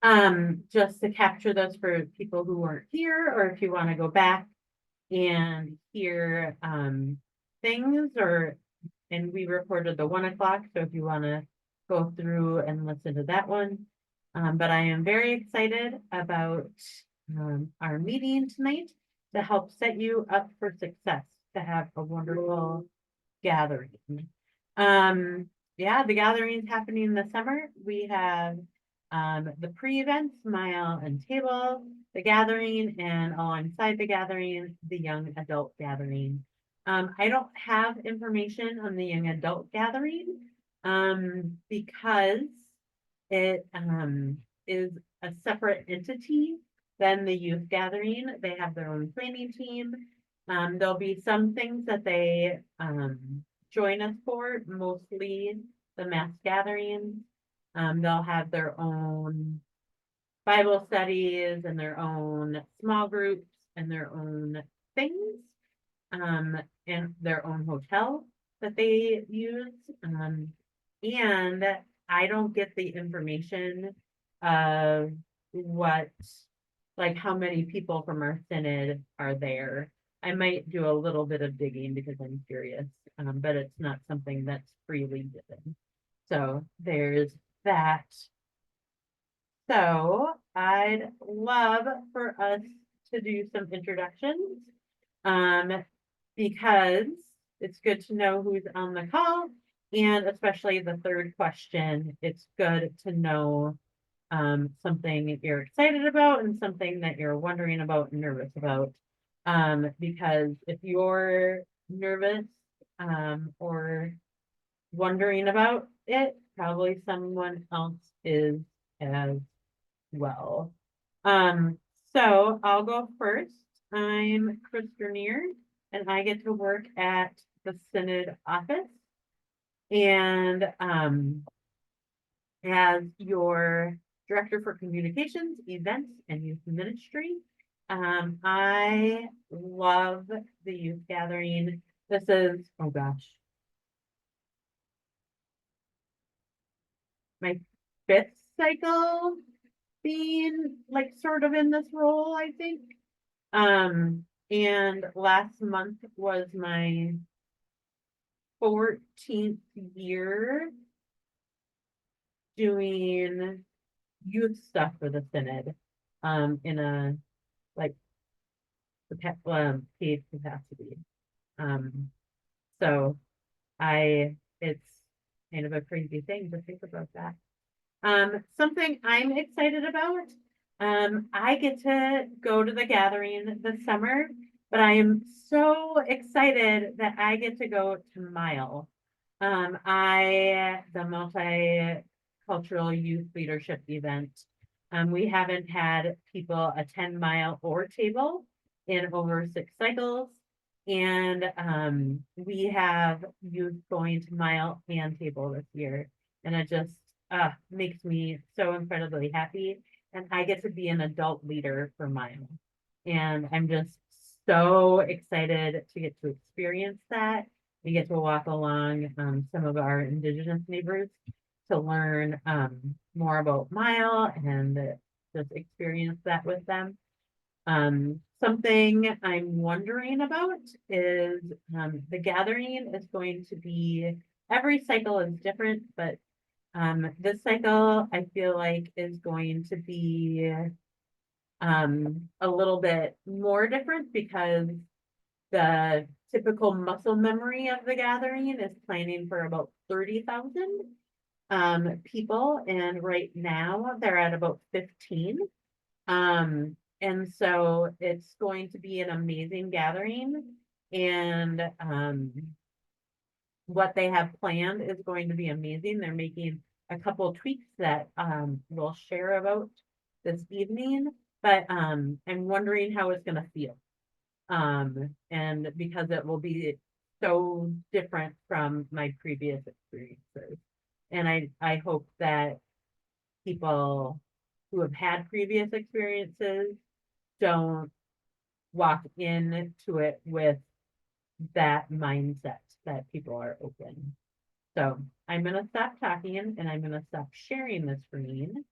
just to capture those for people who weren't here, or if you want to go back and hear things, and we recorded the 1 o'clock, so if you want to go through and listen to that one. But I am very excited about our meeting tonight to help set you up for success, to have a wonderful gathering. Yeah, the gathering is happening this summer. We have the pre-event, smile and table, the gathering, and alongside the gathering, the young adult gathering. I don't have information on the young adult gathering because it is a separate entity than the youth gathering. They have their own planning team. There'll be some things that they join us for, mostly the mass gatherings. They'll have their own Bible studies and their own small groups and their own things, and their own hotel that they use. And I don't get the information of like how many people from our synod are there. I might do a little bit of digging because I'm curious, but it's not something that's freely given. So there's that. So I'd love for us to do some introductions, because it's good to know who's on the call, and especially the third question, it's good to know something you're excited about and something that you're wondering about and nervous about. Because if you're nervous or wondering about it, probably someone else is as well. So I'll go first. I'm Chris Grenier, and I get to work at the Synod office. And as your Director for Communications, Events, and Youth Ministry, I love the youth gathering. This is, oh gosh, my 5th cycle being like sort of in this role, I think. And last month was my 14th year doing youth stuff for the Synod, in a like paid capacity. So it's kind of a crazy thing to think about that. Something I'm excited about. I get to go to the gathering this summer, but I am so excited that I get to go to Mile. The multicultural youth leadership event. We haven't had people attend Mile or table in over 6 cycles. And we have youth going to Mile and table this year. And it just makes me so incredibly happy. And I get to be an adult leader for Mile. And I'm just so excited to get to experience that. We get to walk along some of our Indigenous neighbors to learn more about Mile and just experience that with them. Something I'm wondering about is the gathering is going to be, every cycle is different, but this cycle I feel like is going to be a little bit more different because the typical muscle memory of the gathering is planning for about 30,000 people, and right now they're at about 15. And so it's going to be an amazing gathering, and what they have planned is going to be amazing. They're making a couple tweaks that we'll share about this evening, but I'm wondering how it's going to feel. And because it will be so different from my previous experiences. And I hope that people who have had previous experiences don't walk into it with that mindset that people are open. So I'm going to stop talking and I'm going to stop sharing the screen.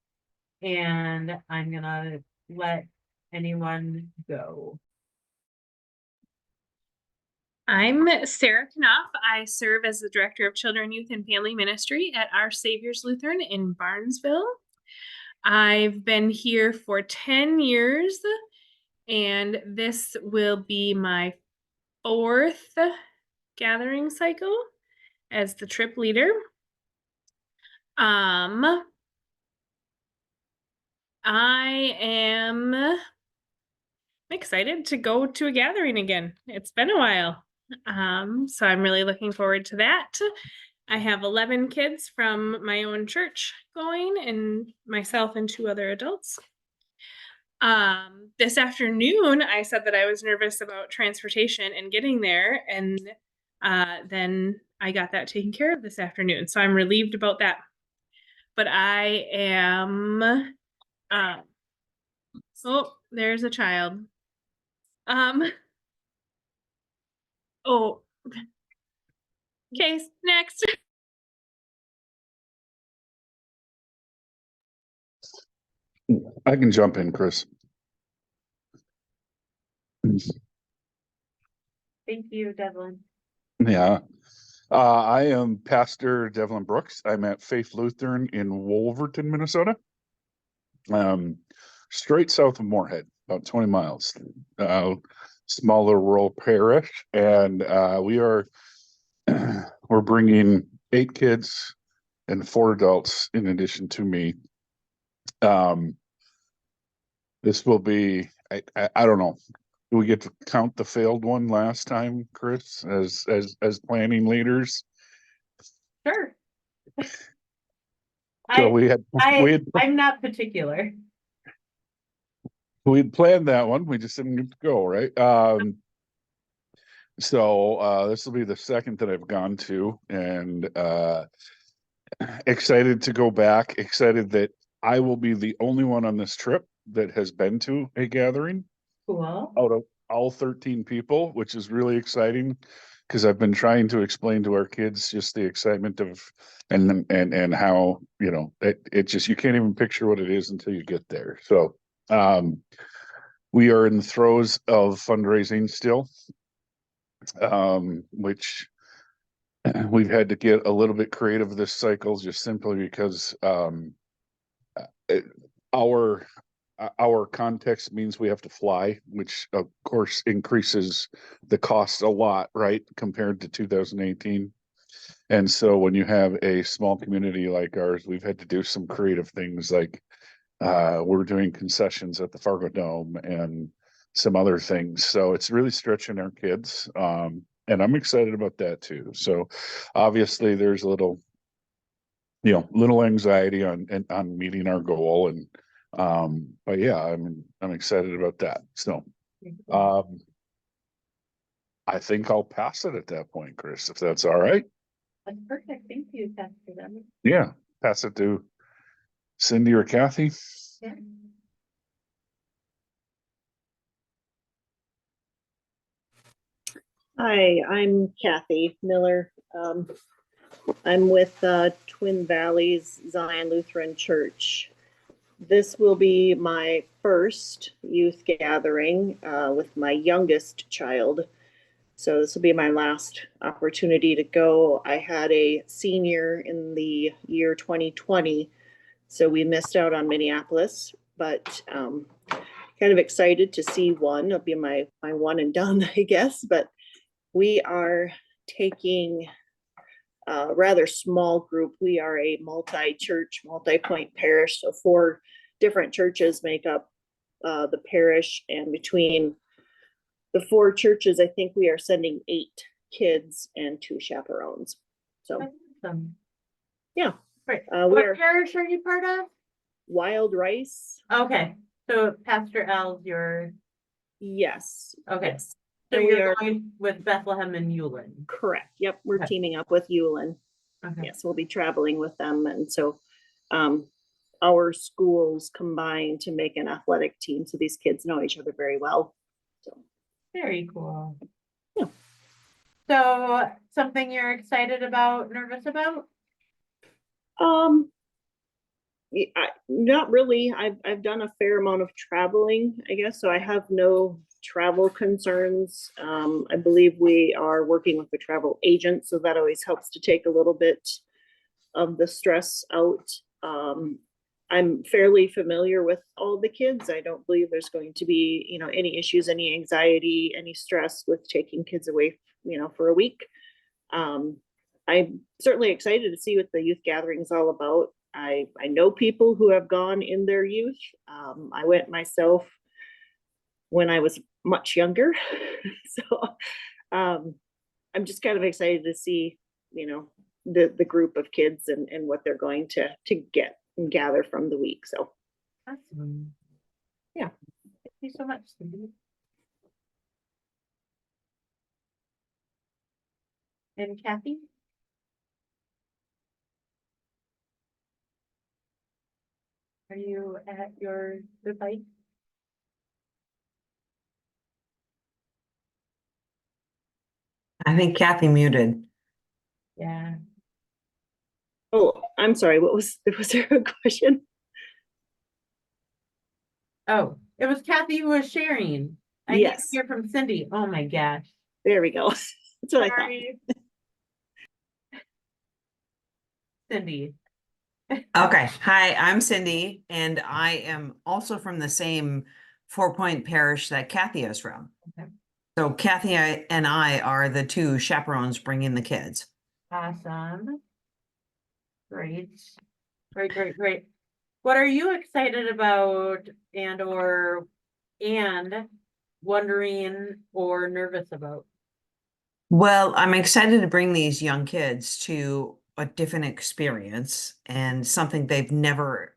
and I'm gonna let anyone go. I'm Sarah Knopf. I serve as the Director of Children, Youth, and Family Ministry at Our Savior's Lutheran in Barnesville. I've been here for 10 years, and this will be my 4th gathering cycle as the trip leader. I am excited to go to a gathering again. It's been a while. So I'm really looking forward to that. I have 11 kids from my own church going, and myself and 2 other adults. This afternoon, I said that I was nervous about transportation and getting there, and then I got that taken care of this afternoon. So I'm relieved about that. But I am, oh, there's a child. Oh, okay, next. I can jump in, Chris. Thank you, Devlin. Yeah. I am Pastor Devlin Brooks. I'm at Faith Lutheran in Wolverton, Minnesota. Straight south of Moorhead, about 20 miles. Smaller rural parish. And we're bringing 8 kids and 4 adults in addition to me. This will be, I don't know. Do we get to count the failed one last time, Chris, as planning leaders? Sure. So I'm not particular. we had planned that one. We just didn't get to go, right? So this will be the second that I've gone to, and excited to go back. Excited that I will be the only one on this trip that has been to a gathering. Cool. Out of all 13 people, which is really exciting because I've been trying to explain to our kids just the excitement of and how, you know, it just, you can't even picture what it is until you get there. So we are in the throes of fundraising still, which we've had to get a little bit creative this cycle just simply because our context means we have to fly, which of course increases the cost a lot, right, compared to 2018. And so when you have a small community like ours, we've had to do some creative things like we're doing concessions at the Fargo Dome and some other things. So it's really stretching our kids. And I'm excited about that too. So obviously there's a little anxiety on meeting our goal, and but yeah, I'm excited about that. So I think I'll pass it at that point, Chris, if that's all right. That's perfect. Thank you, Pastor Devlin. Yeah, pass it to Cindy or Kathy. Yeah. Hi, I'm Kathy Miller. I'm with Twin Valleys Zion Lutheran Church. This will be my first youth gathering with my youngest child. So this will be my last opportunity to go. I had a senior in the year 2020, so we missed out on Minneapolis, but kind of excited to see one. It'll be my one and done, I guess, but we are taking a rather small group. We are a multi-church, multi-point parish. So 4 different churches make up the parish. And between the 4 churches, I think we are sending 8 kids and 2 chaperones. So, Awesome. Yeah. Right. What parish are you part of? Wild Rice. Okay. So Pastor L's your... Yes. Okay. Yes. So you're going with Bethlehem and Ulen. Correct. Yep. We're teaming up with Ulen. Okay. Yes, we'll be traveling with them. And so our schools combine to make an athletic team. So these kids know each other very well. So very cool. Yeah. So something you're excited about, nervous about? Not really. I've done a fair amount of traveling, I guess, so I have no travel concerns. I believe we are working with a travel agent, so that always helps to take a little bit of the stress out. I'm fairly familiar with all the kids. I don't believe there's going to be, any issues, any anxiety, any stress with taking kids away, for a week. I'm certainly excited to see what the youth gathering is all about. I know people who have gone in their youth. I went myself when I was much younger. So I'm just kind of excited to see, the group of kids and what they're going to get and gather from the week. So Awesome. Yeah. Thank you so much, Cindy. And Kathy? Are you at your device? I think Kathy muted. Yeah. oh, I'm sorry, was there a question? Oh, it was Kathy who was sharing. I need to Yes. hear from Cindy. Oh my gosh. There we go. That's what I thought. Sorry. Cindy. Okay. Hi, I'm Cindy, and I am also from the same 4 Point parish that Kathy is from. Okay. So Kathy and I are the two chaperones bringing the kids. Awesome. Great. Great, great, great. What are you excited about and wondering or nervous about? Well, I'm excited to bring these young kids to a different experience and something they've never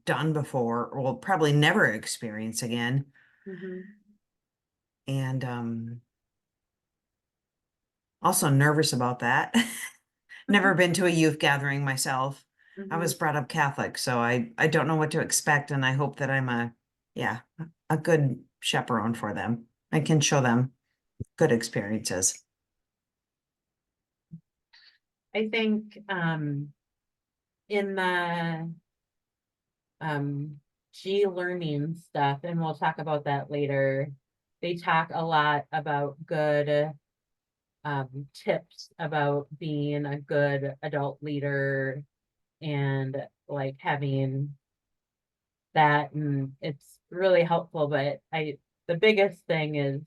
done before, or will probably never experience again. Mhm. And also nervous about that. Never been to a youth gathering myself. I was Mhm. brought up Catholic, so I don't know what to expect, and I hope that I'm a good chaperone for them. I can show them good experiences. I think in the G-learning stuff, and we'll talk about that later, they talk a lot about good tips about being a good adult leader and like having that, and it's really helpful. But the biggest thing is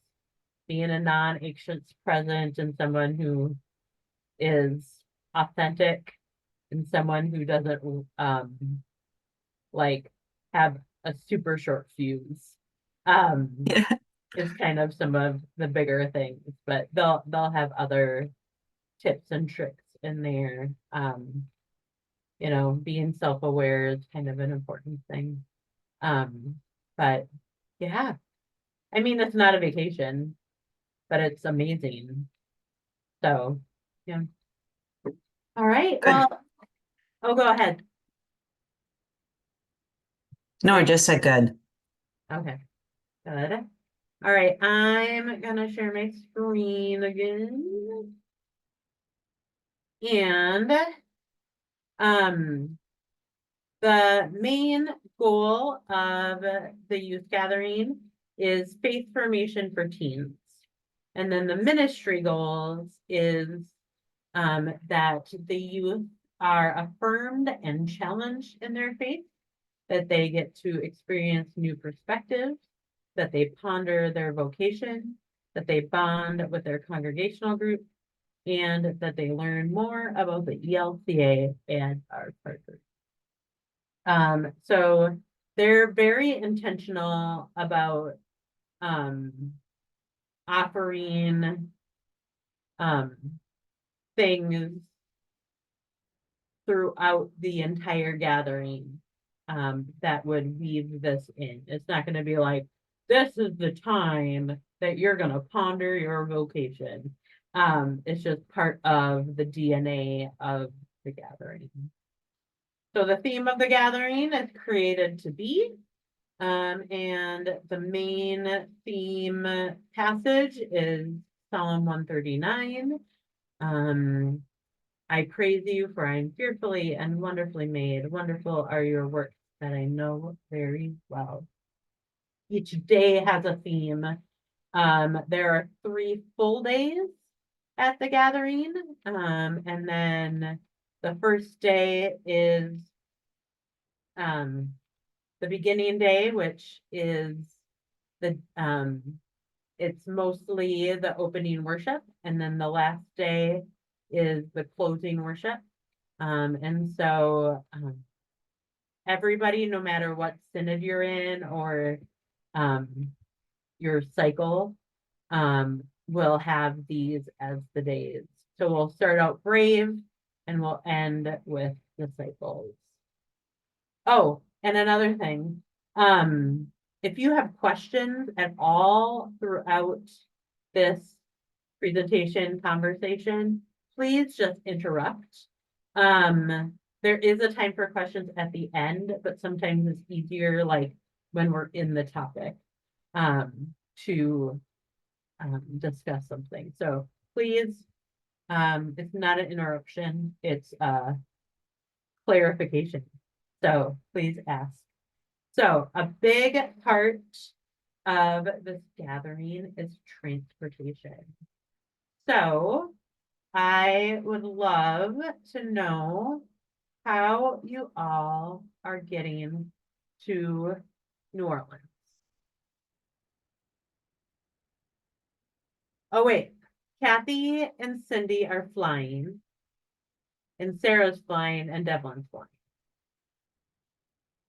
being a non-anxious present and someone who is authentic and someone who doesn't like have a super short fuse. Yeah. Is kind of some of the bigger things, but they'll have other tips and tricks in there. Being self-aware is kind of an important thing. But yeah, I mean, it's not a vacation, but it's amazing. So, yeah. All right. Good. Well, oh, go ahead. No, I just said good. Okay. Good. All right. I'm gonna share my screen again. And the main goal of the youth gathering is faith formation for teens. And then the ministry goals is that the youth are affirmed and challenged in their faith, that they get to experience new perspectives, that they ponder their vocation, that they bond with their congregational group, and that they learn more about the ELCA and our partners. So they're very intentional about offering things throughout the entire gathering that would weave this in. It's not going to be like, this is the time that you're going to ponder your vocation. It's just part of the DNA of the gathering. So the theme of the gathering is created to be, and the main theme passage is Psalm 139. I praise you, for I am fearfully and wonderfully made. Wonderful are your works that I know very well. Each day has a theme. There are 3 full days at the gathering. And then the first day is the beginning day, which is it's mostly the opening worship, and then the last day is the closing worship. And so everybody, no matter what synod you're in or your cycle, will have these as the days. So we'll start out brave and we'll end with disciples. Oh, and another thing, if you have questions at all throughout this presentation conversation, please just interrupt. There is a time for questions at the end, but sometimes it's easier, like when we're in the topic, to discuss something. So please, it's not an interruption, it's a clarification. So please ask. So a big part of this gathering is transportation. So I would love to know how you all are getting to New Orleans. Oh, wait, Kathy and Cindy are flying, and Sarah's flying, and Devlin's flying.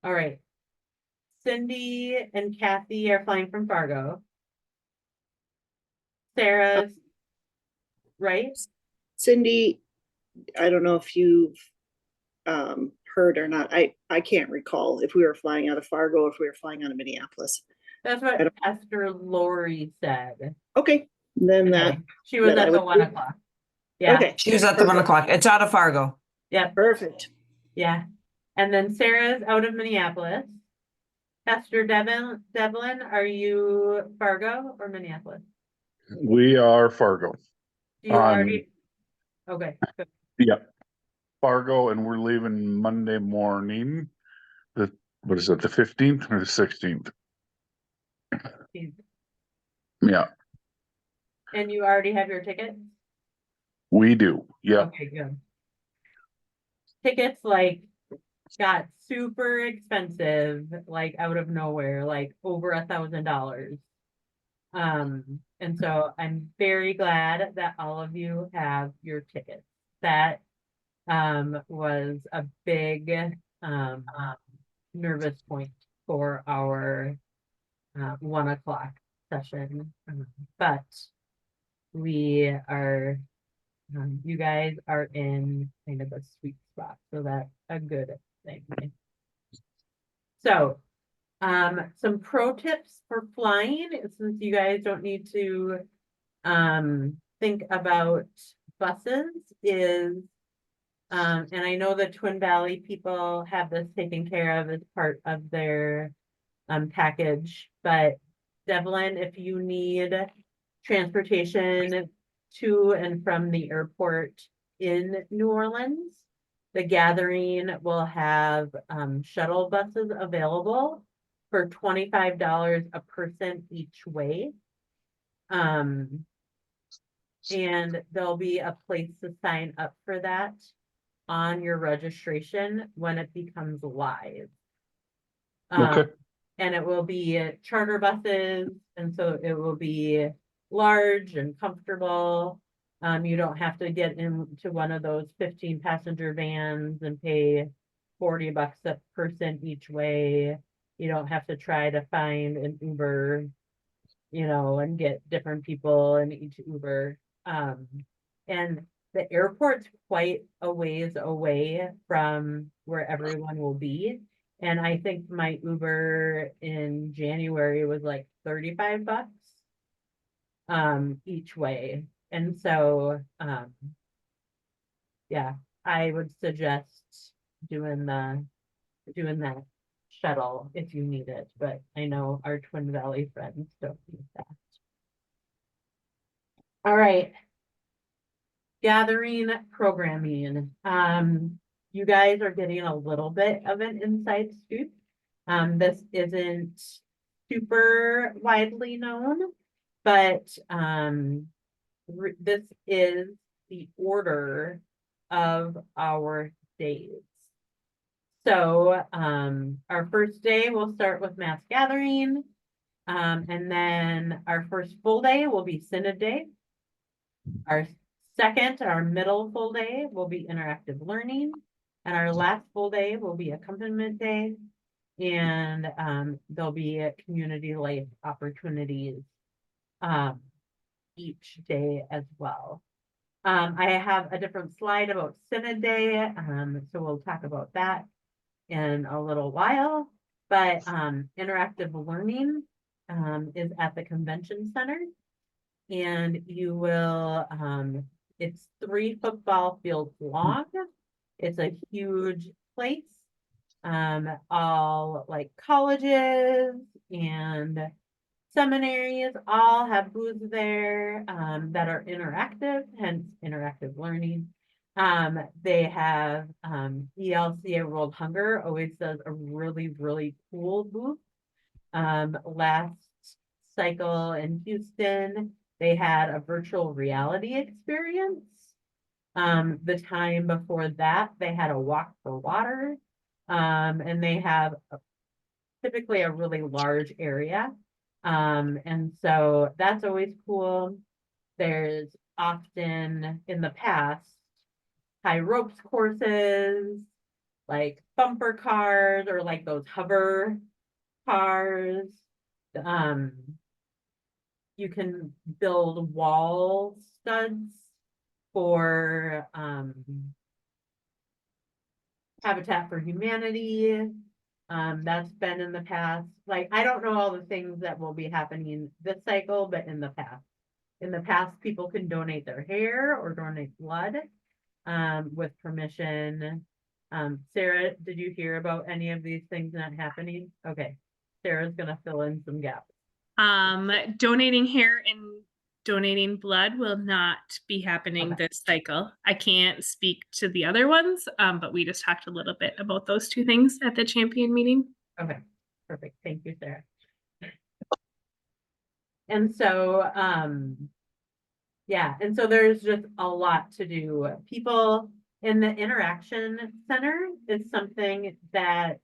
All right. Cindy and Kathy are flying from Fargo. Sarah's, right? Cindy, I don't know if you've heard or not. I can't recall if we were flying out of Fargo or if we were flying out of Minneapolis. That's what Pastor Lori said. Okay, then that. Okay. She was that I at the would- 1 o'clock. Yeah. Okay, She was at the 1 o'clock. It's out of Fargo. Yeah. perfect. Yeah. And then Sarah's out of Minneapolis. Pastor Devlin, are you Fargo or Minneapolis? We are Fargo. Do you already? Okay. Good. Yep. Fargo, and we're leaving Monday morning. What is it, the 15th or the 16th? Yeah, And you already have your tickets? we do. Yep. Okay, good. Tickets like got super expensive, like out of nowhere, like over $1,000. And so I'm very glad that all of you have your tickets. That was a big nervous point for our 1 o'clock session. But we are you guys are in kind of a sweet spot, so that's a good thing. So some pro tips for flying, since you guys don't need to think about buses, is and I know the Twin Valley people have this taken care of as part of their package, but Devlin, if you need transportation to and from the airport in New Orleans, the gathering will have shuttle buses available for $25 a person each way. And there'll be a place to sign up for that on your registration when it becomes live. Okay. And it will be charter buses, and so it will be large and comfortable. You don't have to get into one of those 15 passenger vans and pay $40 a person each way. You don't have to try to find an Uber, and get different people in each Uber. And the airport's quite a ways away from where everyone will be. And I think my Uber in January was like $35 each way. And so yeah, I would suggest doing that shuttle if you need it, but I know our Twin Valley friends don't need that. All right. gathering programming. You guys are getting a little bit of an inside scoop. This isn't super widely known, but this is the order of our days. So our first day will start with mass gathering. And then our first full day will be Synod Day. Our second, our middle full day will be interactive learning. And our last full day will be accompaniment day. And there'll be community life opportunities each day as well. I have a different slide about Synod Day, so we'll talk about that in a little while. But interactive learning is at the convention center, and you will, it's 3 football fields long. It's a huge place. All like colleges and seminaries all have booths there that are interactive, hence interactive learning. They have ELCA World Hunger always does a really cool booth. Last cycle in Houston, they had a virtual reality experience. The time before that, they had a walk for water. And they have typically a really large area. And so that's always cool. There's often in the past high ropes courses, like bumper cars or like those hover cars. You can build wall studs for Habitat for Humanity. That's been in the past. Like, I don't know all the things that will be happening this cycle, but in the past, people can donate their hair or donate blood with permission. Sarah, did you hear about any of these things not happening? Okay, Sarah's gonna fill in some gaps. Donating hair and donating blood will not be happening Okay. this cycle. I can't speak to the other ones, but we just talked a little bit about those 2 things at the champion meeting. Okay, perfect. Thank you, Sarah. And so, yeah, and so there's just a lot to do. People in the interaction center is something that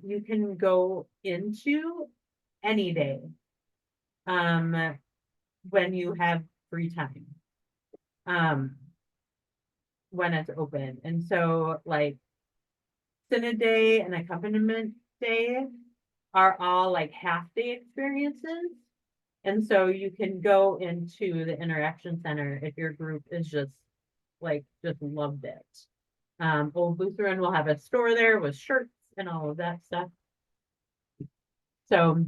you can go into any day when you have free time, when it's open. And so like Synod Day and accompaniment day are all like half-day experiences. And so you can go into the interaction center if your group is just loved it. Old Lutheran will have a store there with shirts and all of that stuff. So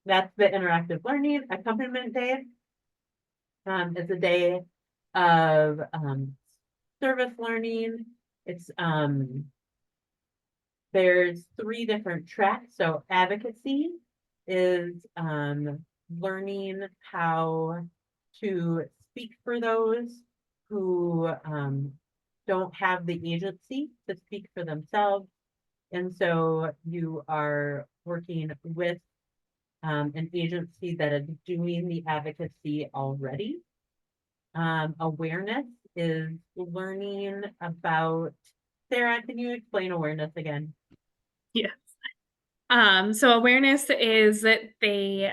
that's the interactive learning. Accompaniment day is a day of service learning. It's there's 3 different tracks. So advocacy is learning how to speak for those who don't have the agency to speak for themselves. And so you are working with an agency that is doing the advocacy already. Awareness is learning about, Sarah, can you explain awareness again? Yes. So awareness is that the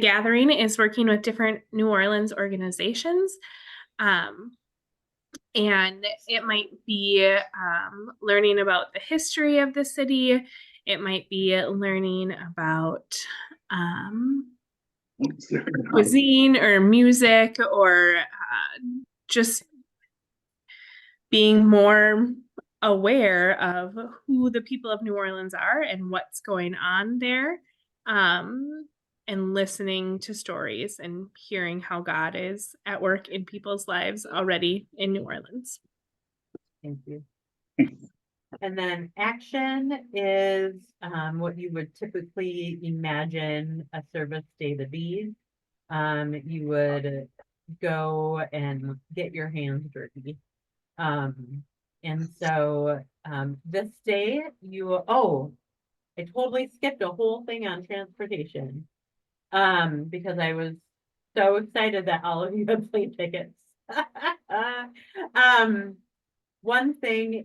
gathering is working with different New Orleans organizations. And it might be learning about the history of the city. It might be learning about cuisine or music, or just being more aware of who the people of New Orleans are and what's going on there, and listening to stories and hearing how God is at work in people's lives already in New Orleans. Thank you. And then action is what you would typically imagine a service day to be. You would go and get your hands dirty. And so, this day I totally skipped a whole thing on transportation. Because I was so excited that all of you had plane tickets. Um, one thing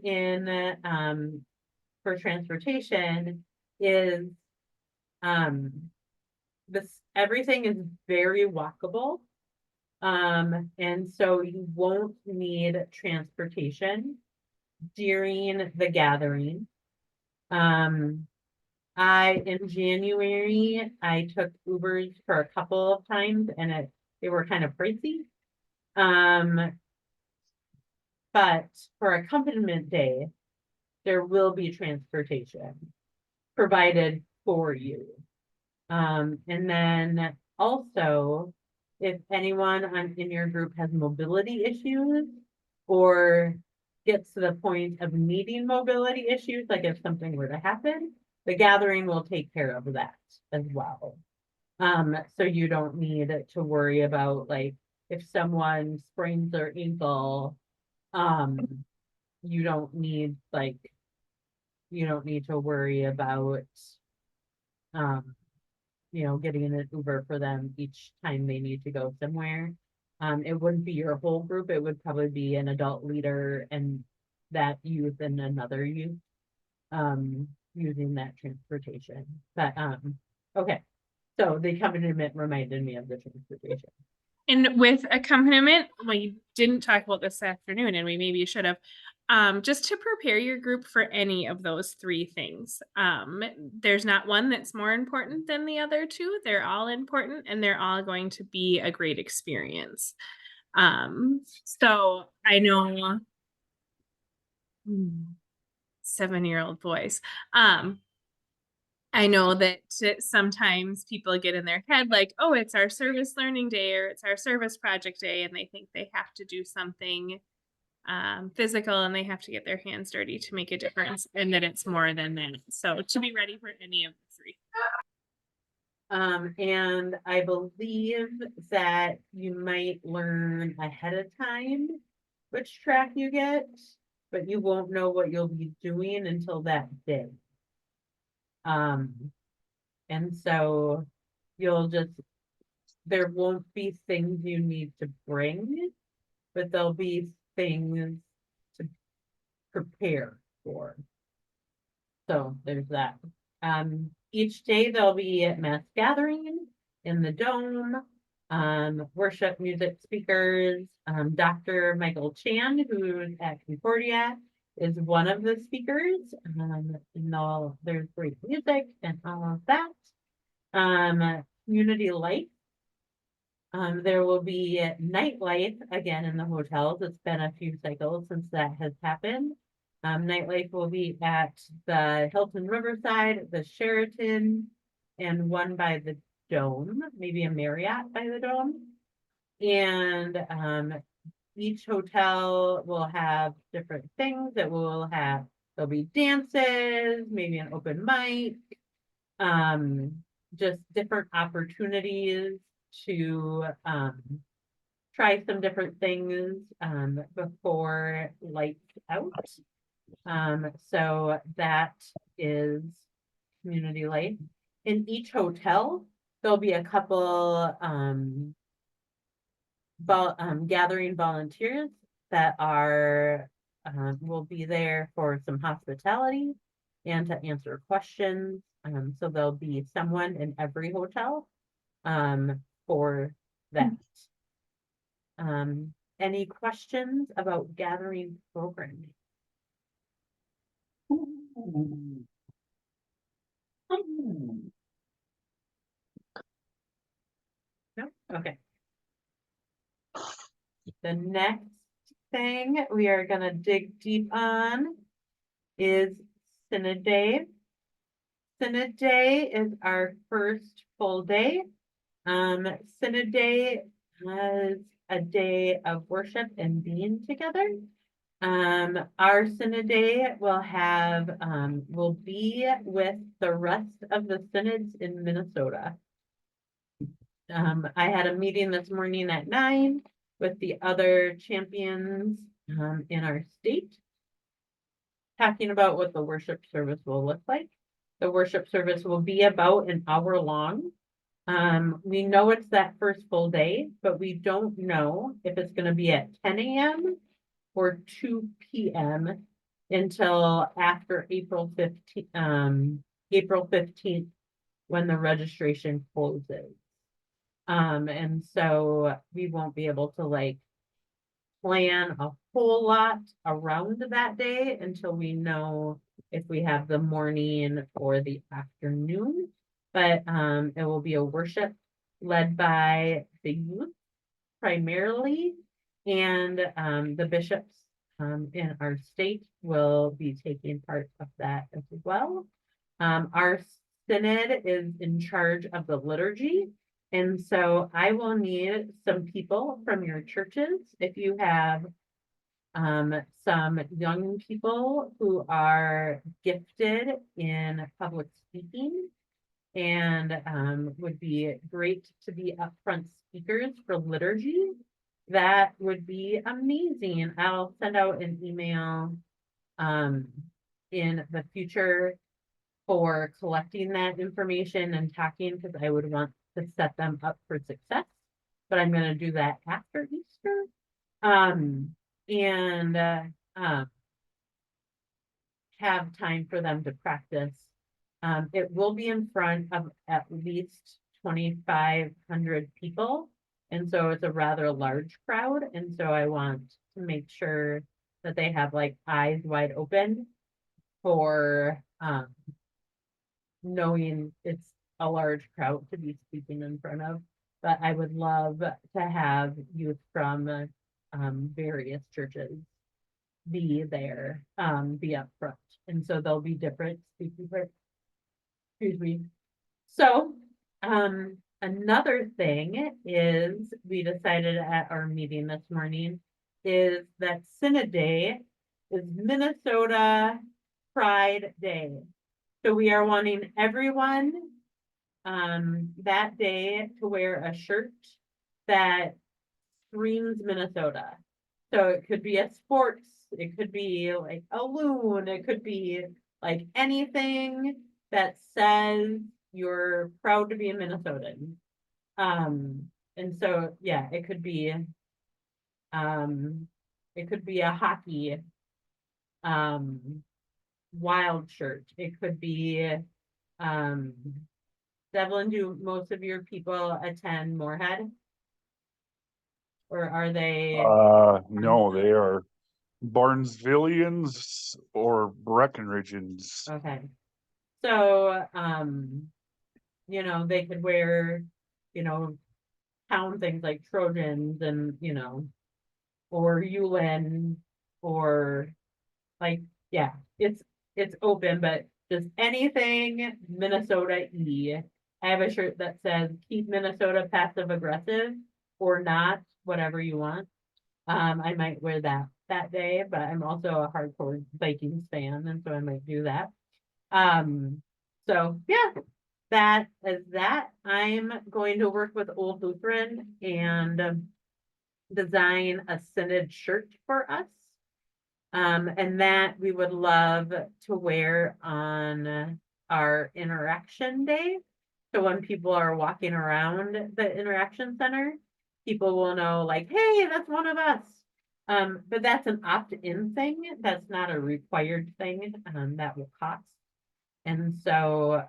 for transportation is, everything is very walkable. And so you won't need transportation during the gathering. In January, I took Ubers for a couple of times and they were kind of pricey. But for accompaniment day, there will be transportation provided for you. And then also, if anyone in your group has mobility issues or gets to the point of needing mobility issues, like if something were to happen, the gathering will take care of that as well. So you don't need to worry about like if someone sprains their ankle, you don't need to worry about getting an Uber for them each time they need to go somewhere. It wouldn't be your whole group, it would probably be an adult leader and that youth and another youth using that transportation. But okay. So the accompaniment reminded me of the transportation. And with accompaniment, well, you didn't talk about this afternoon, and we maybe should have. Just to prepare your group for any of those three things. There's not one that's more important than the other two. They're all important, and they're all going to be a great experience. So I know 7-year-old boys. I know that sometimes people get in their head like, oh, it's our service learning day or it's our service project day, and they think they have to do something physical and they have to get their hands dirty to make a difference, and that it's more than that. So to be ready for any of the three. And I believe that you might learn ahead of time which track you get, but you won't know what you'll be doing until that day. And so there won't be things you need to bring, but there'll be things to prepare for. So there's that. Each day there'll be a mass gathering in the dome, worship music speakers. Dr. Michael Chan, who's at Concordia, is one of the speakers. There's great music and all of that. Community life. There will be nightlife again in the hotels. It's been a few cycles since that has happened. Nightlife will be at the Hilton Riverside, the Sheraton, and one by the Dome, maybe a Marriott by the Dome. And each hotel will have different things that there'll be dances, maybe an open mic, just different opportunities to try some different things before lights out. So that is community life. In each hotel, there'll be a couple gathering volunteers that will be there for some hospitality and to answer questions. So there'll be someone in every hotel for that. Any questions about gathering programming? No? Okay. The next thing we are going to dig deep on is Synod Day. Synod Day is our first full day. Synod Day is a day of worship and being together. Our Synod Day will be with the rest of the synods in Minnesota. I had a meeting this morning at 9 with the other champions in our state, talking about what the worship service will look like. The worship service will be about an hour long. We know it's that first full day, but we don't know if it's going to be at 10 a.m. or 2 p.m. until after April 15th, when the registration closes. And so we won't be able to like plan a whole lot around that day until we know if we have the morning or the afternoon. But it will be a worship led by the youth primarily, and the bishops in our state will be taking part of that as well. Our synod is in charge of the liturgy, and so I will need some people from your churches. If you have some young people who are gifted in public speaking and would be great to be upfront speakers for liturgy, that would be amazing. I'll send out an email in the future for collecting that information and talking, because I would want to set them up for success. But I'm going to do that after Easter. And have time for them to practice. It will be in front of at least 2,500 people. And so it's a rather large crowd. And so I want to make sure that they have like eyes wide open for knowing it's a large crowd to be speaking in front of. But I would love to have youth from various churches be there, be up front. And so there'll be different speaking parts. Excuse me. So another thing is we decided at our meeting this morning is that Synod Day is Minnesota Pride Day. So we are wanting everyone that day to wear a shirt that screams Minnesota. So it could be a sports, it could be like a loon, it could be like anything that says you're proud to be a Minnesotan. And so yeah, it could be a hockey wild shirt. It could be Devlin, do most of your people attend Moorhead? Or are they No, they are Barnesvillians or Breckenridgians. okay? So you know, they could wear, you know, town things like Trojans and, you know, or Yulin, or like, yeah, it's open, but just anything Minnesota-y. I have a shirt that says keep Minnesota passive aggressive or not, whatever you want. I might wear that day, but I'm also a hardcore Vikings fan, and so I might do that. So yeah, that is that. I'm going to work with Old Lutheran and design a synod shirt for us. And that we would love to wear on our interaction day. So when people are walking around the interaction center, people will know like, hey, that's one of us. But that's an opt-in thing. That's not a required thing that will cost. And so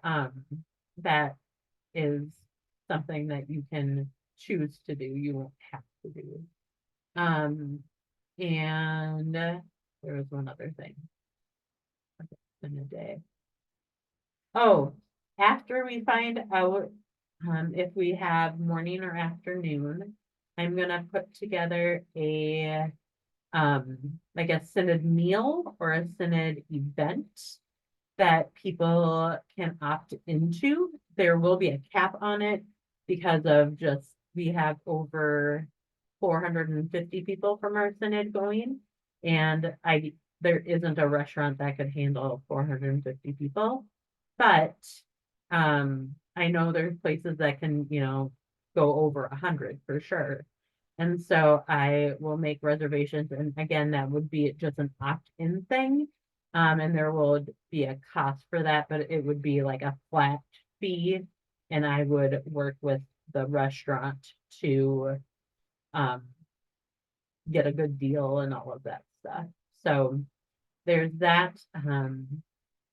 that is something that you can choose to do. You won't have to do. And there was one other thing in the day. Oh, after we find out if we have morning or afternoon, I'm gonna put together a like a synod meal or a synod event that people can opt into. There will be a cap on it because of just we have over 450 people from our synod going, and there isn't a restaurant that could handle 450 people. But I know there's places that can, you know, go over 100 for sure. And so I will make reservations, and again, that would be just an opt-in thing. And there will be a cost for that, but it would be like a flat fee. And I would work with the restaurant to get a good deal and all of that stuff. So there's that.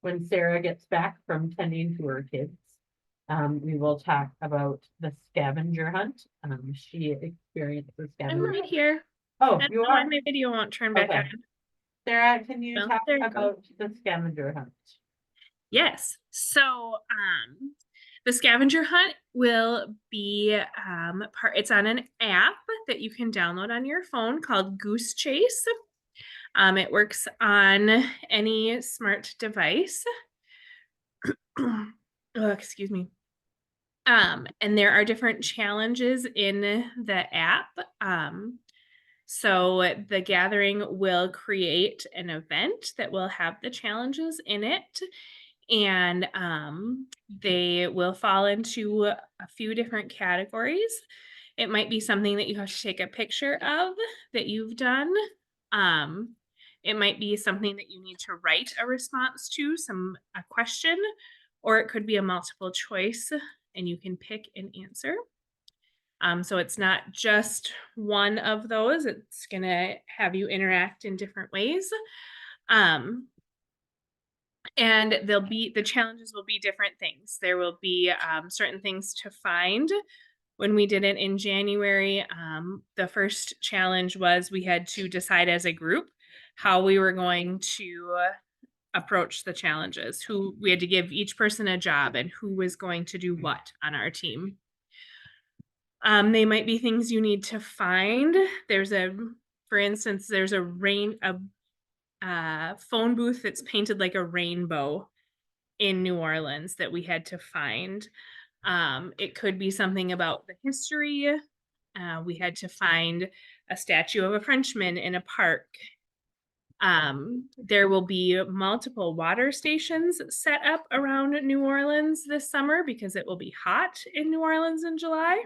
When Sarah gets back from tending to her kids, we will talk about the scavenger hunt. She experienced the I'm scavenger. right here. Oh, I you don't know why are? my video won't turn back Okay. on. Sarah, can you Well, talk there you go. about the scavenger hunt? Yes. So, the scavenger hunt will be it's on an app that you can download on your phone called Goose Chase. It works on any smart device. Oh, excuse me. And there are different challenges in the app. So the gathering will create an event that will have the challenges in it. And they will fall into a few different categories. It might be something that you have to take a picture of that you've done. It might be something that you need to write a response to, a question, or it could be a multiple choice and you can pick an answer. So it's not just one of those, it's gonna have you interact in different ways. And the challenges will be different things. There will be certain things to find. When we did it in January, the first challenge was we had to decide as a group how we were going to approach the challenges. We had to give each person a job and who was going to do what on our team. They might be things you need to find. For instance, there's a phone booth that's painted like a rainbow in New Orleans that we had to find. It could be something about the history. We had to find a statue of a Frenchman in a park. There will be multiple water stations set up around New Orleans this summer because it will be hot in New Orleans in July,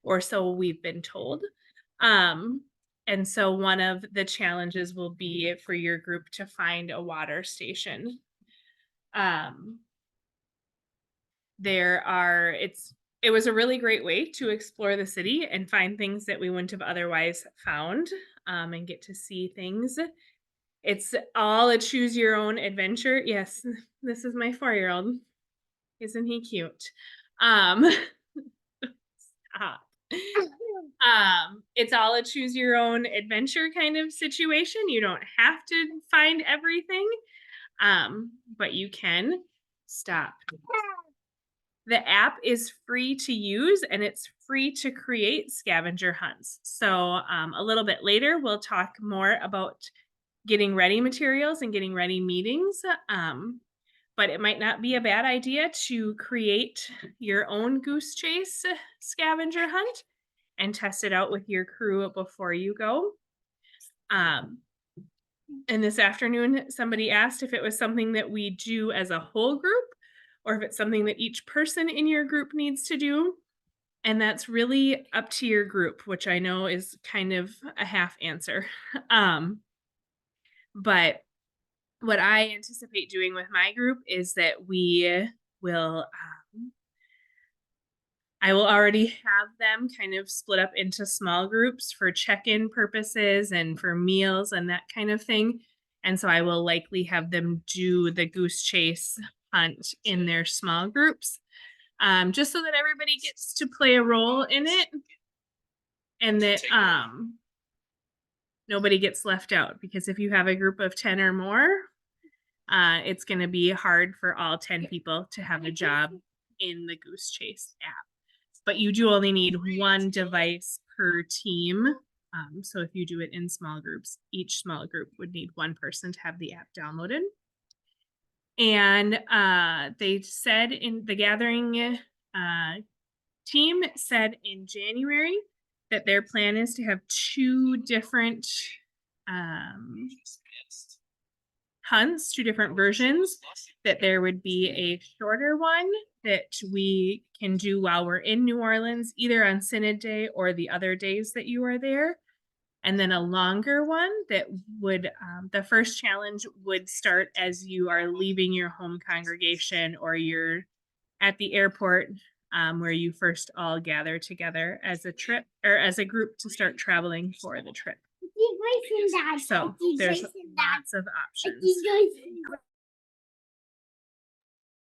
or so we've been told. And so one of the challenges will be for your group to find a water station. It was a really great way to explore the city and find things that we wouldn't have otherwise found, and get to see things. It's all a choose your own adventure. Yes, this is my 4-year-old. Isn't he cute? Stop. It's all a choose your own adventure kind of situation. You don't have to find everything, but you can. Stop. The app is free to use and it's free to create scavenger hunts. So a little bit later, we'll talk more about getting ready materials and getting ready meetings. But it might not be a bad idea to create your own Goose Chase scavenger hunt and test it out with your crew before you go. And this afternoon, somebody asked if it was something that we do as a whole group or if it's something that each person in your group needs to do. And that's really up to your group, which I know is kind of a half answer. But what I anticipate doing with my group is that I will already have them kind of split up into small groups for check-in purposes and for meals and that kind of thing. And so I will likely have them do the Goose Chase hunt in their small groups, just so that everybody gets to play a role in it and that nobody gets left out. Because if you have a group of 10 or more, it's going to be hard for all 10 people to have a job in the Goose Chase app. But you do only need one device per team. So if you do it in small groups, each small group would need one person to have the app downloaded. And they said in the gathering team said in January that their plan is to have 2 different hunts, two different versions, that there would be a shorter one that we can do while we're in New Orleans, either on Synod Day or the other days that you are there. And then a longer one that would, the first challenge would start as you are leaving your home congregation or you're at the airport, where you first all gather together as a trip or as a group to start traveling for the trip. So there's lots of options.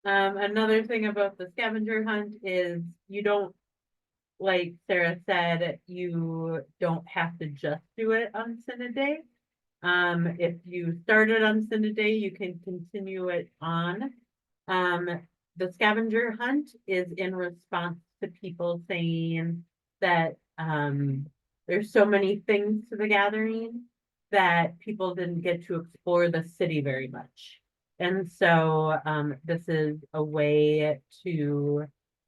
Another thing about the scavenger hunt is you don't, like Sarah said, you don't have to just do it on Synod Day. If you started on Synod Day, you can continue it on. The scavenger hunt is in response to people saying that there's so many things to the gathering that people didn't get to explore the city very much. And so this is a way to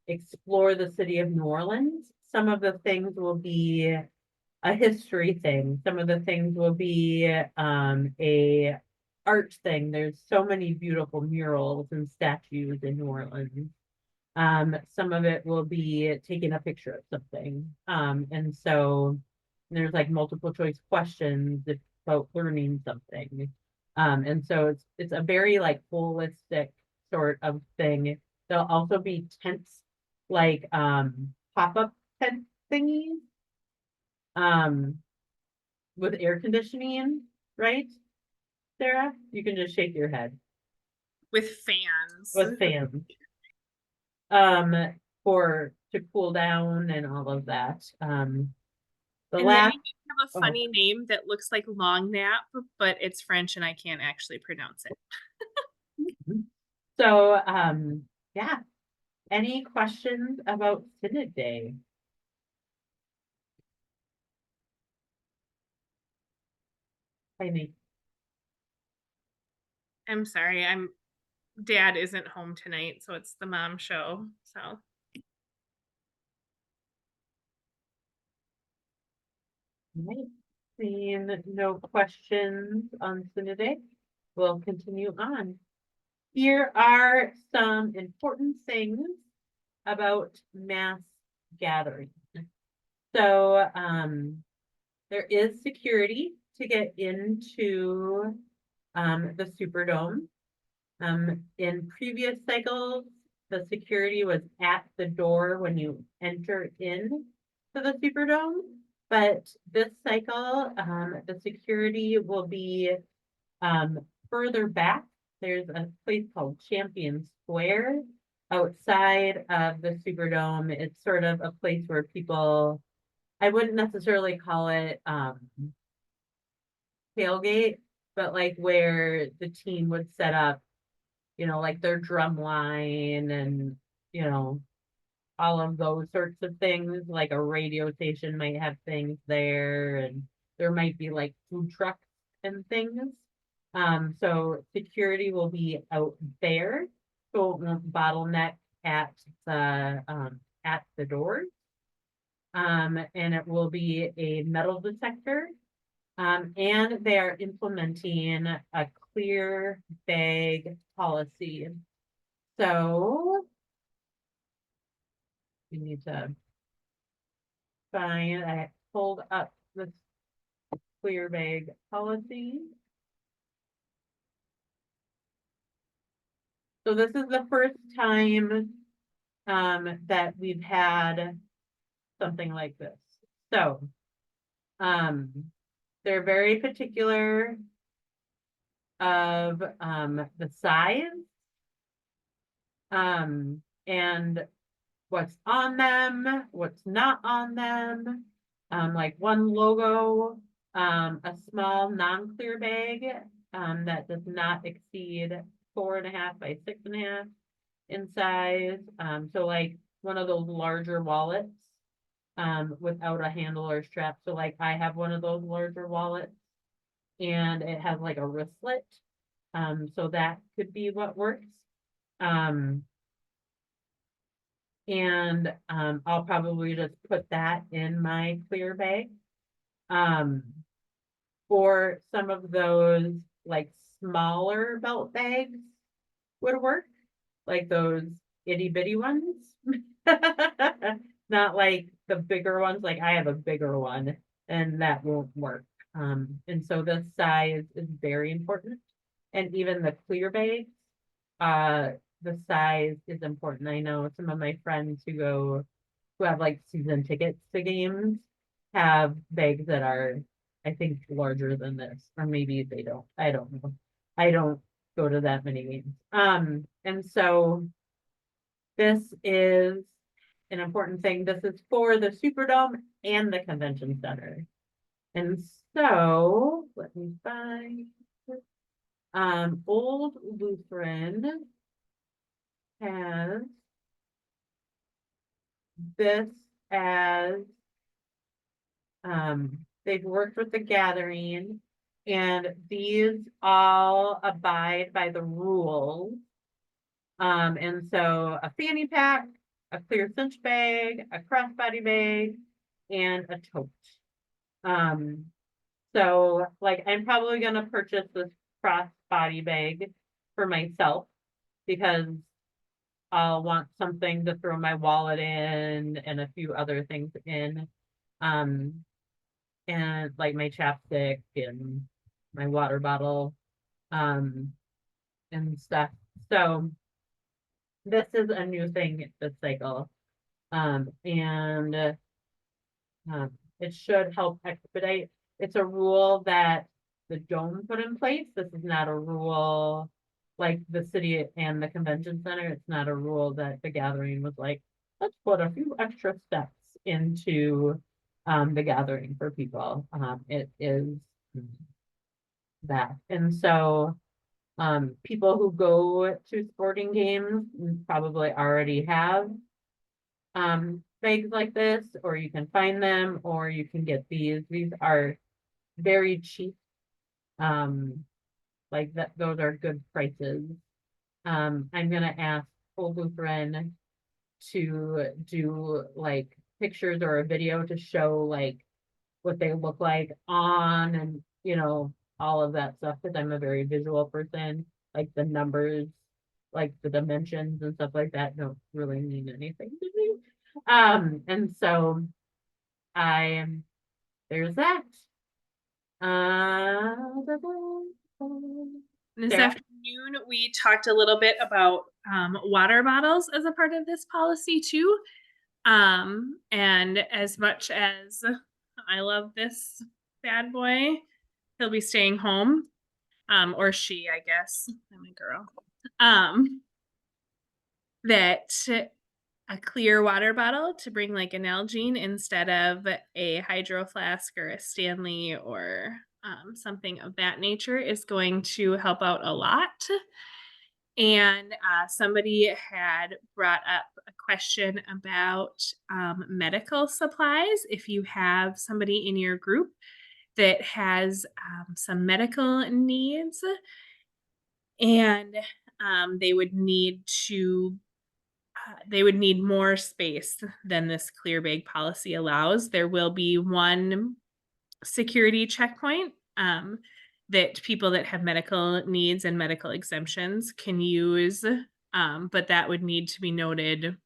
explore the city of New Orleans. Some of the things will be a history thing. Some of the things will be a art thing. There's so many beautiful murals and statues in New Orleans. Some of it will be taking a picture of something. And so there's like multiple choice questions about learning something. And so it's a very like holistic sort of thing. There'll also be tents, like pop-up tent thingies, with air conditioning, right? Sarah, you can just shake your head. With fans. With fans. To cool down and all of that. The And then last you have a funny name that looks like long nap, but it's French and I can't actually pronounce it. So yeah. Any questions about Synod Day? I'm sorry, Dad isn't home tonight, so it's the mom show. So Right. Seeing no questions on Synod Day, we'll continue on. Here are some important things about mass gatherings. So there is security to get into the Superdome. In previous cycles, the security was at the door when you enter in to the Superdome. But this cycle, the security will be further back. There's a place called Champion Square outside of the Superdome. It's sort of a place where people, I wouldn't necessarily call it tailgate, but like where the team would set up, like their drum line and, all of those sorts of things. Like a radio station might have things there, and there might be like food trucks and things. So security will be out there, so it won't bottleneck at the doors. And it will be a metal detector. And they are implementing a clear bag policy. So you need to find, I pulled up this clear bag policy. So this is the first time that we've had something like this. So they're very particular of the size and what's on them, what's not on them. Like one logo, a small non-clear bag that does not exceed 4.5 by 6.5 in size. So like one of those larger wallets without a handle or strap. So like I have one of those larger wallets and it has like a wristlet. So that could be what works. And I'll probably just put that in my clear bag. For some of those like smaller belt bags would work, like those itty bitty ones. Not like the bigger ones, like I have a bigger one and that won't work. And so the size is very important. And even the clear bags, the size is important. I know some of my friends who have like season tickets to games have bags that are, I think, larger than this, or maybe they don't. I don't know. I don't go to that many games. And so this is an important thing. This is for the Superdome and the Convention Center. And so let me find Old Lutheran has this as they've worked with the gathering, and these all abide by the rules. And so a fanny pack, a clear cinch bag, a crossbody bag, and a tote. So like I'm probably gonna purchase this crossbody bag for myself because I'll want something to throw my wallet in and a few other things in. And like my chapstick and my water bottle, and stuff. So this is a new thing this cycle. And it should help expedite. It's a rule that the Dome put in place. This is not a rule like the city and the convention center. It's not a rule that the gathering was like, let's put a few extra steps into the gathering for people. It is that. And so people who go to sporting games probably already have bags like this, or you can find them, or you can get these. These are very cheap. Like that, those are good prices. I'm gonna ask Old Lutheran to do like pictures or a video to show like what they look like on, and all of that stuff, because I'm a very visual person. Like the numbers, like the dimensions and stuff like that don't really mean anything to me. And so there's that. This Sarah? afternoon, we talked a little bit about water bottles as a part of this policy too. And as much as I love this bad boy, he'll be staying home. Or she, I guess. I'm a girl. That a clear water bottle to bring like an Nalgene instead of a Hydro Flask or a Stanley or something of that nature is going to help out a lot. And somebody had brought up a question about medical supplies. If you have somebody in your group that has some medical needs, and they would need more space than this clear bag policy allows. There will be one security checkpoint that people that have medical needs and medical exemptions can use, but that would need to be noted.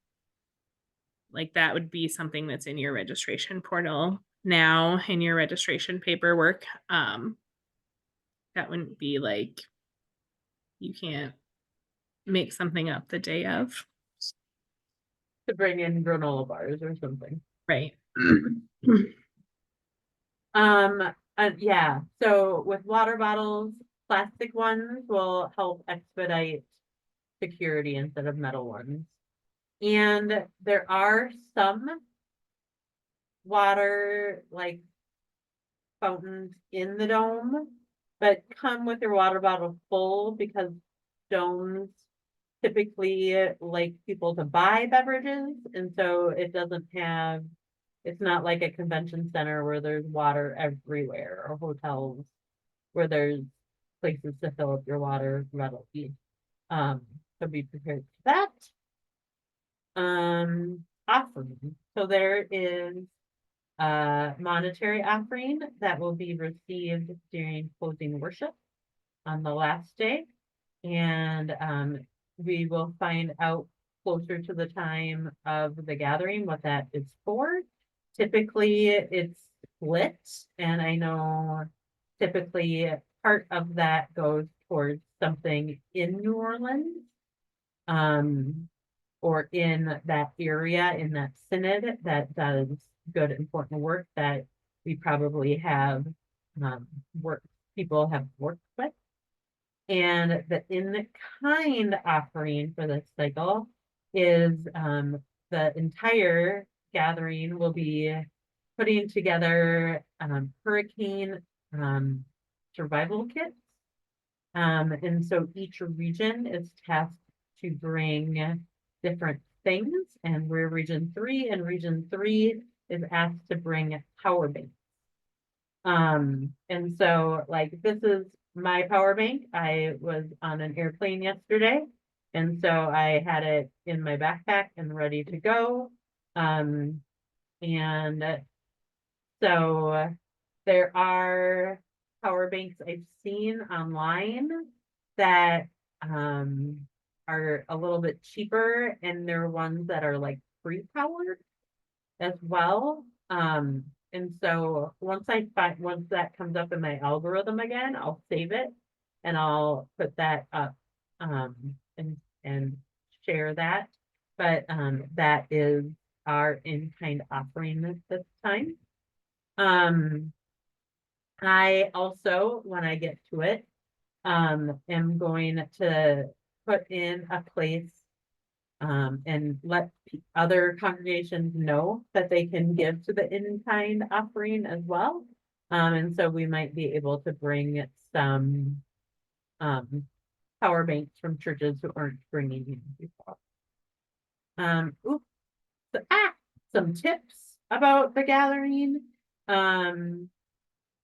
Like that would be something that's in your registration portal now, in your registration paperwork. That wouldn't be like you can't make something up the day of. To bring in granola bars or something. Right. Yeah, so with water bottles, plastic ones will help expedite security instead of metal ones. And there are some water like fountains in the dome, but come with your water bottle full, because domes typically like people to buy beverages, and so it's not like a convention center where there's water everywhere, or hotels where there's places to fill up your water readily. So be prepared for that. Awesome. So there is a monetary offering that will be received during closing worship. on the last day. And we will find out closer to the time of the gathering what that is for. Typically, it's split, and I know typically part of that goes towards something in New Orleans. Or in that area, in that synod that does good, important work that we probably have work people have worked with. And the in-kind offering for this cycle is the entire gathering will be putting together hurricane survival kits. And so each region is tasked to bring different things, and we're region 3, and region 3 is asked to bring power banks. And so like this is my power bank. I was on an airplane yesterday, and so I had it in my backpack and ready to go. And so there are power banks I've seen online that are a little bit cheaper, and there are ones that are like pre-powered as well. And so once that comes up in my algorithm again, I'll save it and I'll put that up and share that. But that is our in-kind offering this time. I also, when I get to it, am going to put in a place and let other congregations know that they can give to the in-kind offering as well. And so we might be able to bring some power banks from churches who aren't bringing in before. Some tips about the gathering.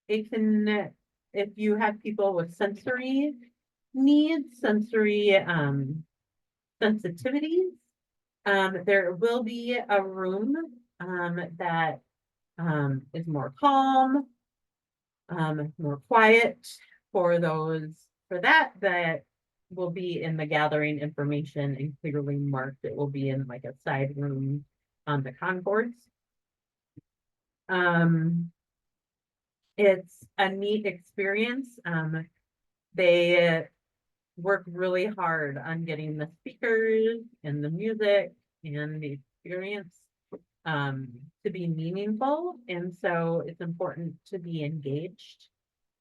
It can, if you have people with sensory needs, sensory sensitivities, there will be a room that is more calm, more quiet for that will be in the gathering information and clearly marked. It will be in like a side room on the concourse. It's a neat experience. They work really hard on getting the speakers and the music and the experience to be meaningful. And so it's important to be engaged.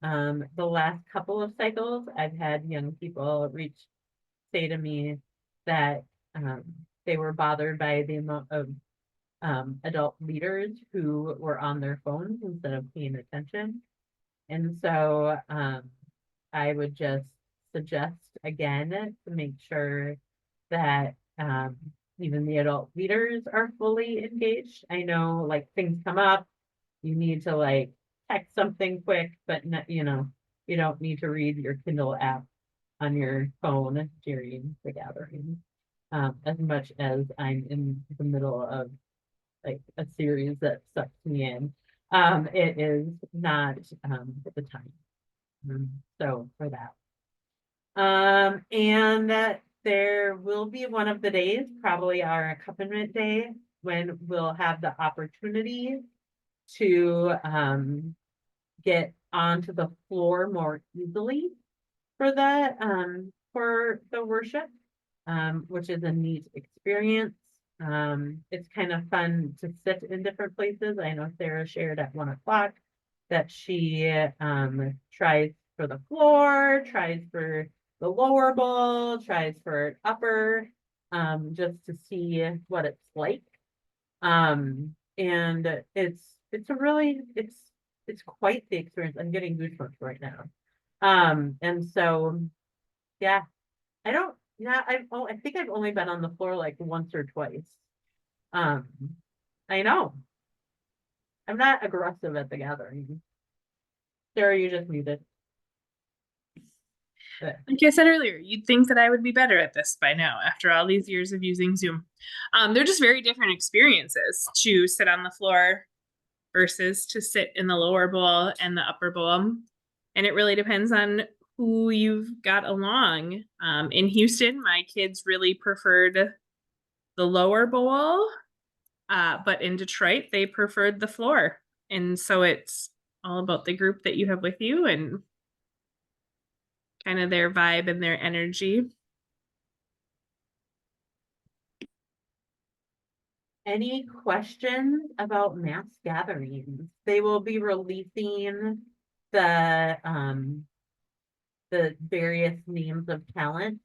The last couple of cycles, I've had young people say to me that they were bothered by the amount of adult leaders who were on their phones instead of paying attention. And so I would just suggest again to make sure that even the adult leaders are fully engaged. I know like things come up, you need to like text something quick, but not, you don't need to read your Kindle app on your phone during the gathering. As much as I'm in the middle of like a series that sucks me in, it is not the time. So for that. And there will be one of the days, probably our accompaniment day, when we'll have the opportunity to get onto the floor more easily for the worship, which is a neat experience. It's kind of fun to sit in different places. I know Sarah shared at 1 o'clock that she tries for the floor, tries for the lower bowl, tries for upper, just to see what it's like. And it's quite the experience. I'm getting goosebumps right now. And so yeah, I think I've only been on the floor like once or twice. I know. I'm not aggressive at the gathering. Sarah, you just muted. Like I said earlier, you'd think that I would be better at this by now after all these years of using Zoom. They're just very different experiences to sit on the floor versus to sit in the lower bowl and the upper bowl. And it really depends on who you've got along. In Houston, my kids really preferred the lower bowl, but in Detroit, they preferred the floor. And so it's all about the group that you have with you and kind of their vibe and their energy. Any questions about mass gatherings? They will be releasing the various names of talent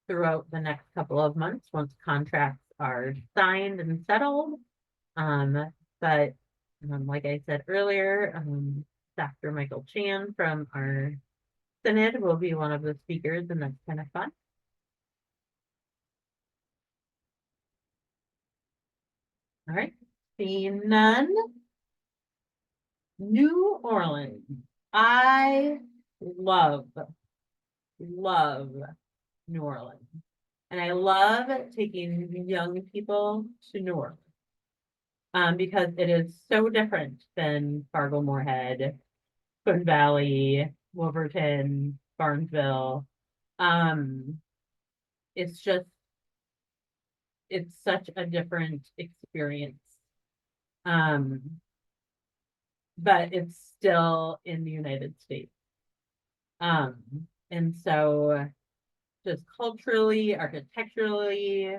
throughout the next couple of months once contracts are signed and settled. But like I said earlier, Dr. Michael Chan from our synod will be one of the speakers, and that's kind of fun. All right, seeing none. New Orleans. I love New Orleans. And I love taking young people to New Orleans. Because it is so different than Fargo Moorhead, Twin Valley, Wolverton, Barnesville. It's just, it's such a different experience. But it's still in the United States. And so just culturally, architecturally,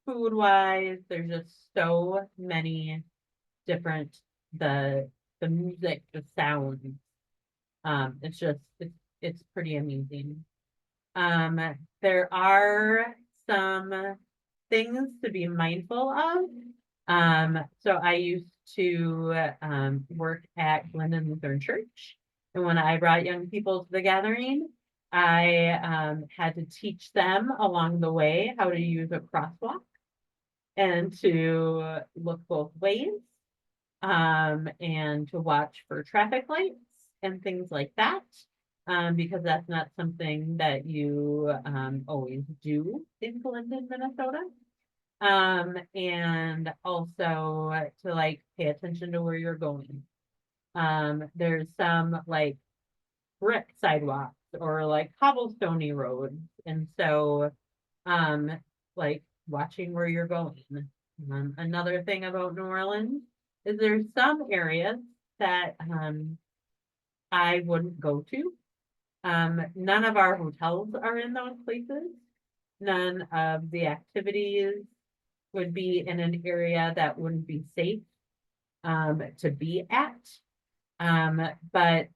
food wise, there's just so many different, the music, the sounds. It's just, it's pretty amazing. There are some things to be mindful of. So I used to work at Glendon Lutheran Church. And when I brought young people to the gathering, I had to teach them along the way how to use a crosswalk and to look both ways, and to watch for traffic lights and things like that, because that's not something that you always do in Glendon, Minnesota. And also to like pay attention to where you're going. There's some like brick sidewalks or like cobblestone roads. And so, like watching where you're going. Another thing about New Orleans is there's some areas that, I wouldn't go to. None of our hotels are in those places. None of the activities would be in an area that wouldn't be safe to be at. But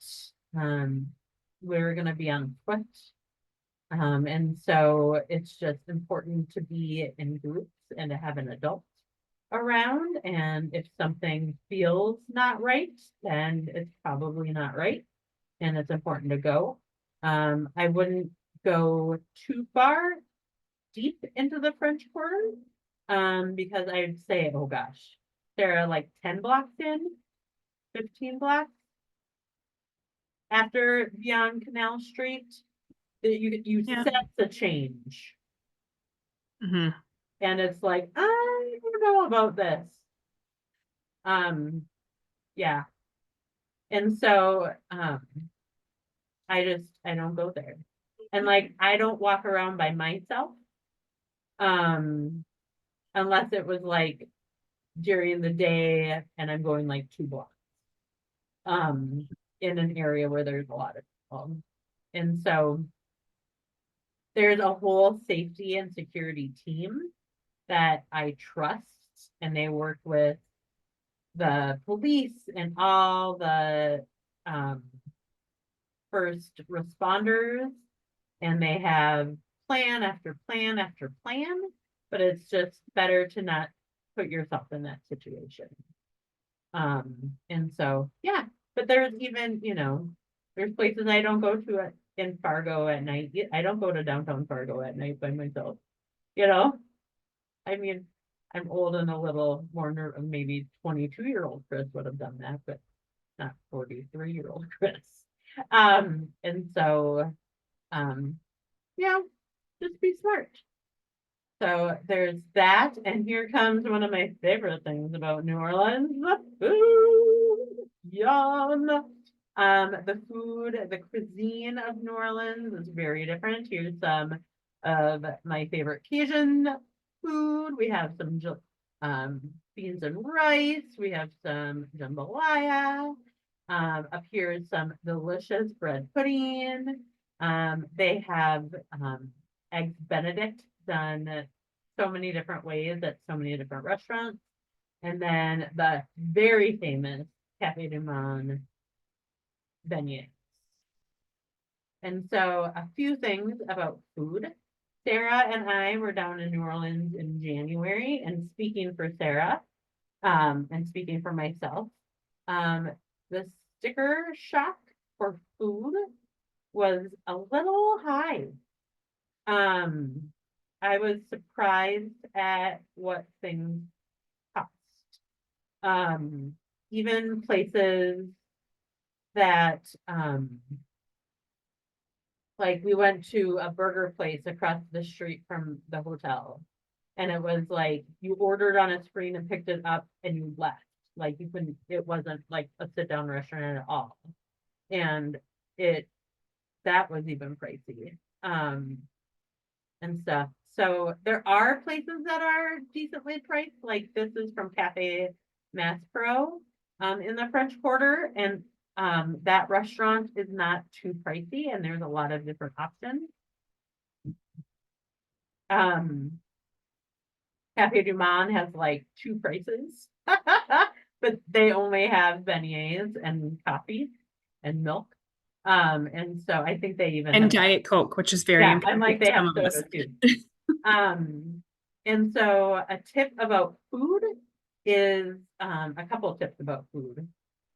we're gonna be on foot. And so it's just important to be in groups and to have an adult around. And if something feels not right, then it's probably not right. And it's important to go. I wouldn't go too far deep into the French Quarter, because I'd say, oh gosh, there are like 10 blocks in, 15 blocks after beyond Canal Street, that you Yeah. sense a change. Mm-hmm. And it's like, I don't know about this. Yeah. And so I don't go there. And like I don't walk around by myself. Unless it was like during the day and I'm going like 2 blocks. In an area where there's a lot of people. And so there's a whole safety and security team that I trust, and they work with the police and all the first responders, and they have plan after plan after plan, but it's just better to not put yourself in that situation. And so, yeah, but there's even, there's places I don't go to in Fargo at night. I don't go to downtown Fargo at night by myself, I mean, I'm old and a little more maybe 22-year-old Chris would have done that, but not 43-year-old Chris. And so, yeah, just be smart. So there's that, and here comes one of my favorite things about New Orleans, the food. Yum. The food, the cuisine of New Orleans is very different. Here's some of my favorite Cajun food. We have some beans and rice. We have some jambalaya. Up here is some delicious bread pudding. They have eggs Benedict done so many different ways at so many different restaurants. And then the very famous Cafe du Monde beignets. And so a few things about food. Sarah and I were down in New Orleans in January, and speaking for Sarah, and speaking for myself, the sticker shock for food was a little high. I was surprised at what things cost. Even places that, like we went to a burger place across the street from the hotel. And it was like, you ordered on a screen and picked it up and you left. Like you couldn't, it wasn't like a sit down restaurant at all. And that was even pricey. And stuff. So there are places that are decently priced, like this is from Cafe Mass Pro, in the French Quarter, and that restaurant is not too pricey, and there's a lot of different options. Cafe du Monde has like 2 prices, but they only have beignets and coffee and milk. And so I think they even And have, Diet Coke, which is very yeah, important. and like they to some have of us. soda too. And so a tip about food is, a couple of tips about food.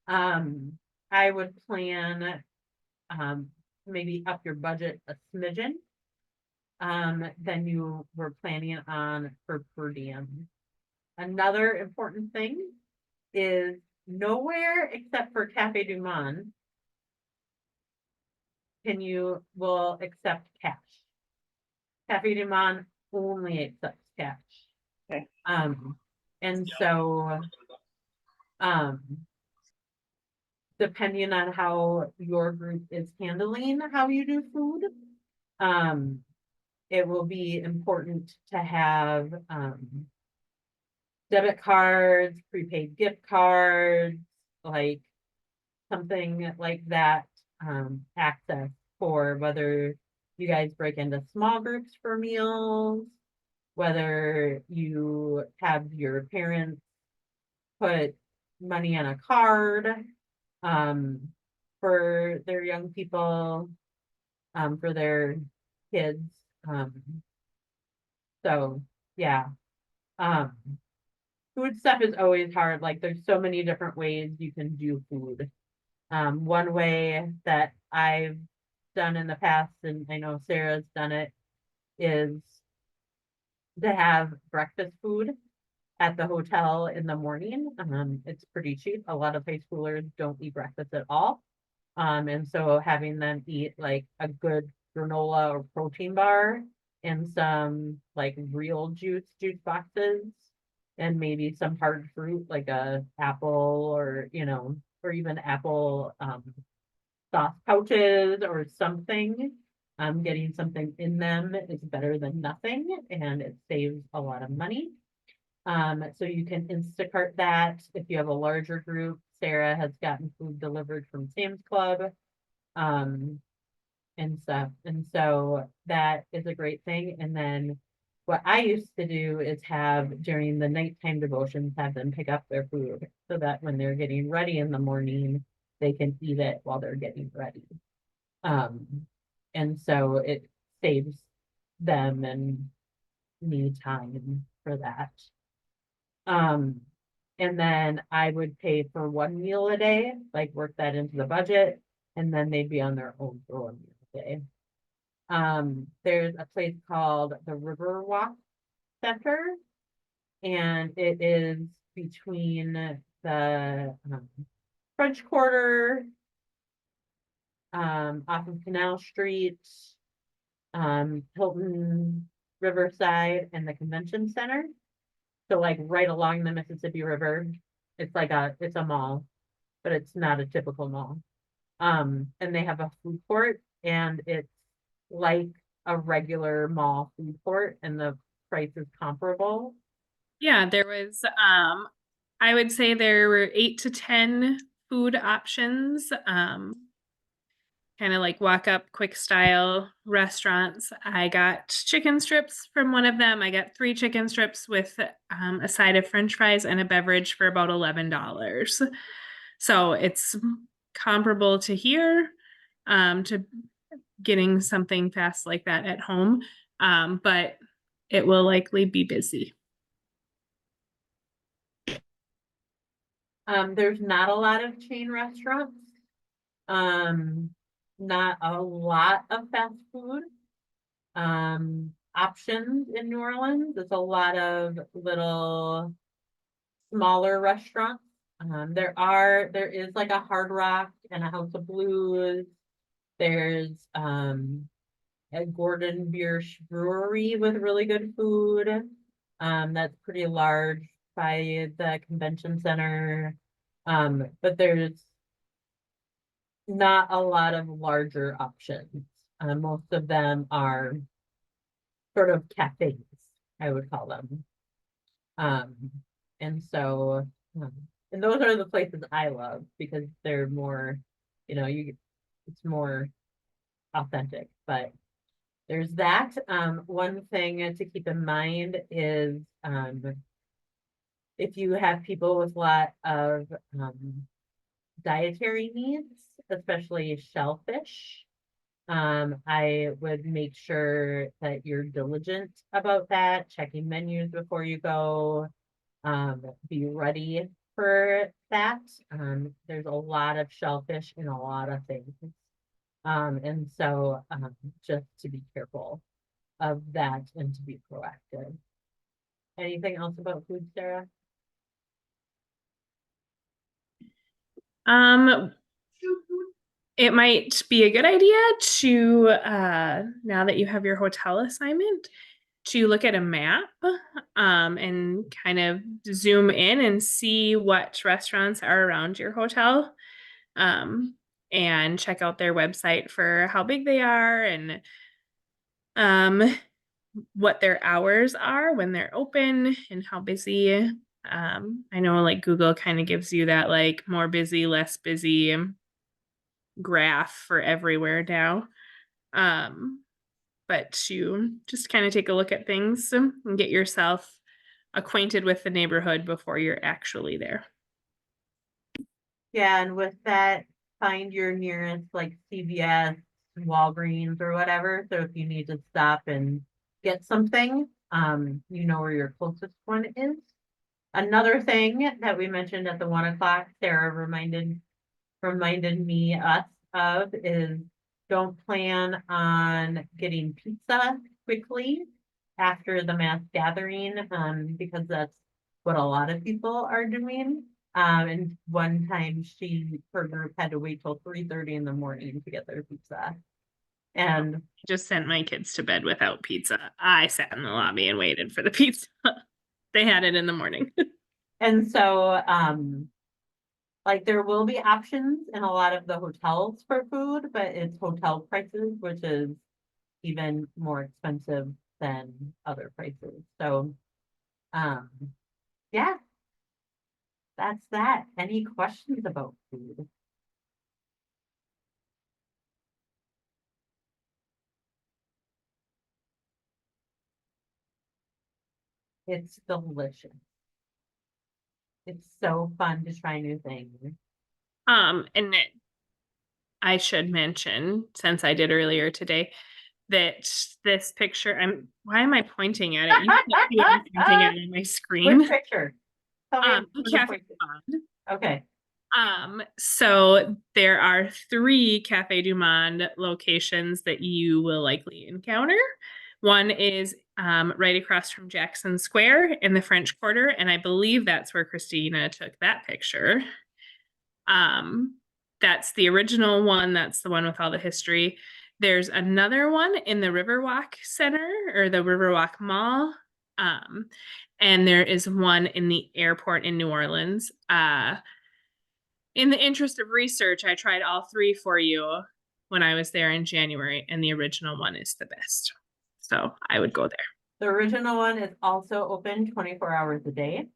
I would plan, maybe up your budget a smidgen, than you were planning on for per diem. Another important thing is nowhere except for Cafe du Monde will accept cash. Cafe du Monde only accepts cash. Okay. And so, depending on how your group is handling how you do food, it will be important to have, debit cards, prepaid gift cards, like something like that, access for whether you guys break into small groups for meals, whether you have your parents put money on a card, for their young people, for their kids. So yeah. Food stuff is always hard. Like there's so many different ways you can do food. One way that I've done in the past, and I know Sarah's done it, is to have breakfast food at the hotel in the morning. It's pretty cheap. A lot of high schoolers don't eat breakfast at all. And so having them eat like a good granola or protein bar and some like real juice boxes, and maybe some hard fruit like a apple, or or even apple sauce pouches or something. Getting something in them is better than nothing, and it saves a lot of money. So you can Instacart that. If you have a larger group, Sarah has gotten food delivered from Sam's Club, and stuff. And so that is a great thing. And then what I used to do is have during the nighttime devotions, have them pick up their food so that when they're getting ready in the morning, they can eat it while they're getting ready. And so it saves them and me time for that. And then I would pay for 1 meal a day, like work that into the budget, and then they'd be on their own for 1 meal a day. There's a place called the Riverwalk Center, and it is between the French Quarter, off of Canal Street, Hilton, Riverside, and the Convention Center. So like right along the Mississippi River. It's a mall, but it's not a typical mall. And they have a food court, and it's like a regular mall food court, and the price is comparable. Yeah, there was, I would say there were 8 to 10 food options, kind of like walk up quick style restaurants. I got chicken strips from one of them. I got 3 chicken strips with a side of French fries and a beverage for about $11. So it's comparable to here, to getting something fast like that at home. But it will likely be busy. There's not a lot of chain restaurants. Not a lot of fast food options in New Orleans. There's a lot of little smaller restaurants. There is like a Hard Rock and a House of Blues. There's a Gordon Biersch brewery with really good food. That's pretty large by the convention center. But there's not a lot of larger options. Most of them are sort of cafes, I would call them. And so, and those are the places I love because they're more, it's more authentic, but there's that. One thing to keep in mind is, if you have people with a lot of, dietary needs, especially shellfish, I would make sure that you're diligent about that, checking menus before you go. Be ready for that. There's a lot of shellfish in a lot of things. And so just to be careful of that and to be proactive. Anything else about food, Sarah? It might be a good idea to, now that you have your hotel assignment, to look at a map, and kind of zoom in and see what restaurants are around your hotel. And check out their website for how big they are and, what their hours are when they're open and how busy. I know like Google kind of gives you that like more busy, less busy graph for everywhere now. But to just kind of take a look at things and get yourself acquainted with the neighborhood before you're actually there. Yeah, and with that, find your nearest like CVS, Walgreens, or whatever. So if you need to stop and get something, you know where your closest one is. Another thing that we mentioned at the 1 o'clock, Sarah reminded us of is don't plan on getting pizza quickly after the mass gathering, because that's what a lot of people are doing. And one time her group had to wait till 3:30 in the morning to get their pizza. And Just sent my kids to bed without pizza. I sat in the lobby and waited for the pizza. They had it in the morning. and so, like there will be options in a lot of the hotels for food, but it's hotel prices, which is even more expensive than other prices. So, yeah, that's that. Any questions about food? It's delicious. It's so fun to try new things. And I should mention, since I did earlier today, that this picture, why am I pointing at it? You can't see what I'm pointing at on my screen. Which picture? Tell me The the Cafe point. du Monde. Okay. So there are 3 Cafe du Monde locations that you will likely encounter. One is right across from Jackson Square in the French Quarter, and I believe that's where Christina took that picture. That's the original one. That's the one with all the history. There's another one in the Riverwalk Center or the Riverwalk Mall. And there is one in the airport in New Orleans. In the interest of research, I tried all three for you when I was there in January, and the original one is the best. So I would go there. The original one is also open 24 hours a day.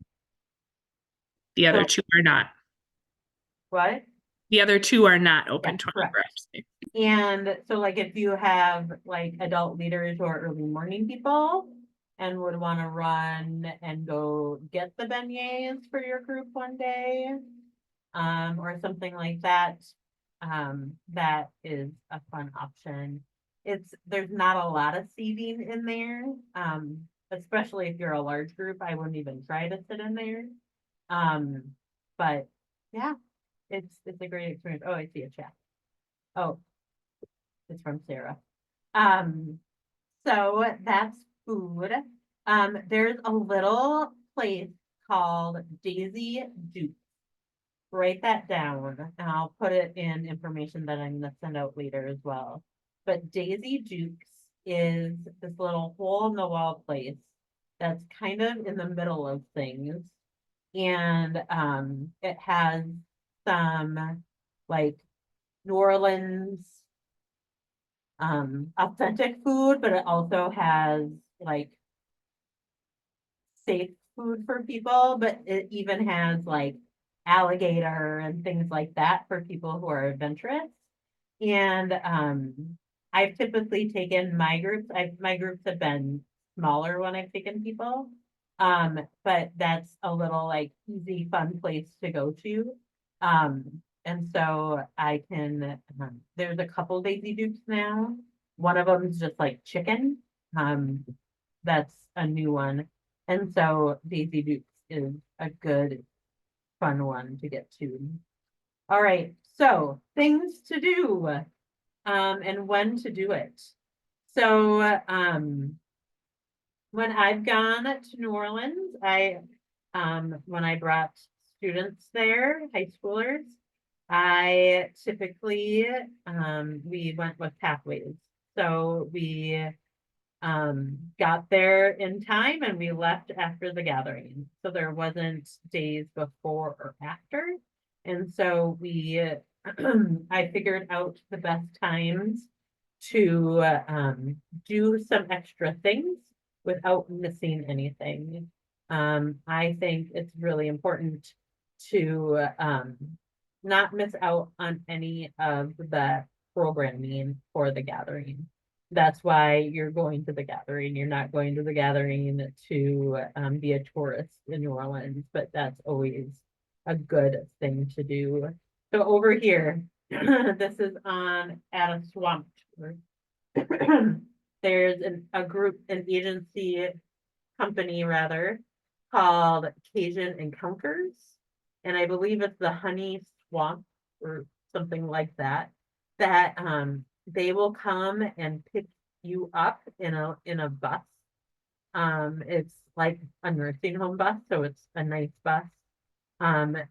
The other So- two are not. What? The other two are not open Yeah, 24 correct. hours a day. And so like if you have like adult leaders or early morning people and would want to run and go get the beignets for your group one day, or something like that, that is a fun option. There's not a lot of seating in there, especially if you're a large group, I wouldn't even try to sit in there. But yeah, it's a great experience. Oh, I see a chat. Oh, it's from Sarah. So that's food. There's a little place called Daisy Duke. Write that down and I'll put it in information that I'm gonna send out later as well. But Daisy Duke's is this little hole in the wall place that's kind of in the middle of things. And it has some like New Orleans authentic food, but it also has like safe food for people, but it even has like alligator and things like that for people who are adventurous. And I've typically taken my groups, my groups have been smaller when I've taken people. But that's a little like easy, fun place to go to. And so I can, there's a couple Daisy Dukes now. One of them is just like chicken. That's a new one. And so Daisy Dukes is a good, fun one to get to. All right, so things to do, and when to do it. So, when I've gone to New Orleans, when I brought students there, high schoolers, I typically, we went with pathways. So we got there in time and we left after the gathering. So there wasn't days before or after. And so I figured out the best times to do some extra things without missing anything. I think it's really important to not miss out on any of the programming for the gathering. That's why you're going to the gathering. You're not going to the gathering to be a tourist in New Orleans, but that's always a good thing to do. So over here, this is at a swamp tour. There's a group, an agency company rather, called Cajun Encounters. And I believe it's the Honey Swamp or something like that, that they will come and pick you up in a bus. It's like a nursing home bus, so it's a nice bus.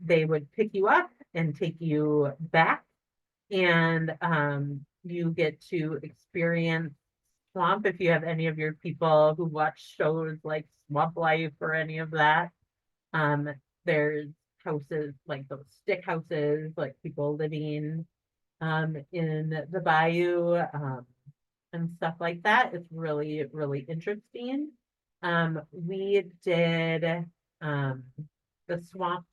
They would pick you up and take you back, and you get to experience swamp if you have any of your people who watch shows like Swamp Life or any of that. There's houses like those stick houses, like people living in the bayou, and stuff like that. It's really, really interesting. We did the swamp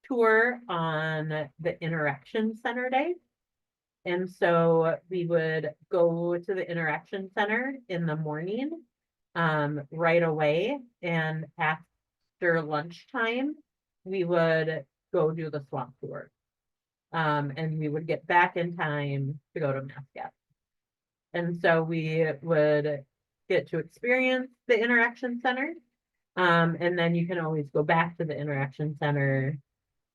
tour on the Interaction Center day. And so we would go to the Interaction Center in the morning, right away, and after lunchtime, we would go do the swamp tour. And we would get back in time to go to Mascot. And so we would get to experience the Interaction Center. And then you can always go back to the Interaction Center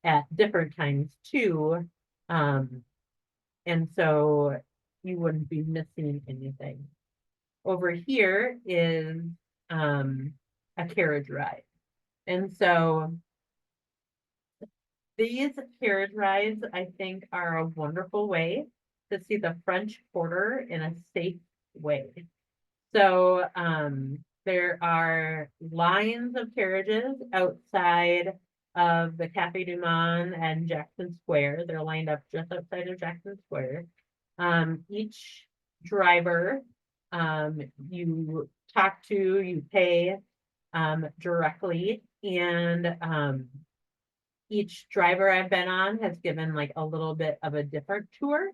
at different times too. And so you wouldn't be missing anything. Over here is a carriage ride. And so these carriage rides, I think, are a wonderful way to see the French Quarter in a safe way. So there are lines of carriages outside of the Cafe Du Monde and Jackson Square. They're lined up just outside of Jackson Square. Each driver, you talk to, you pay, directly, and, each driver I've been on has given like a little bit of a different tour.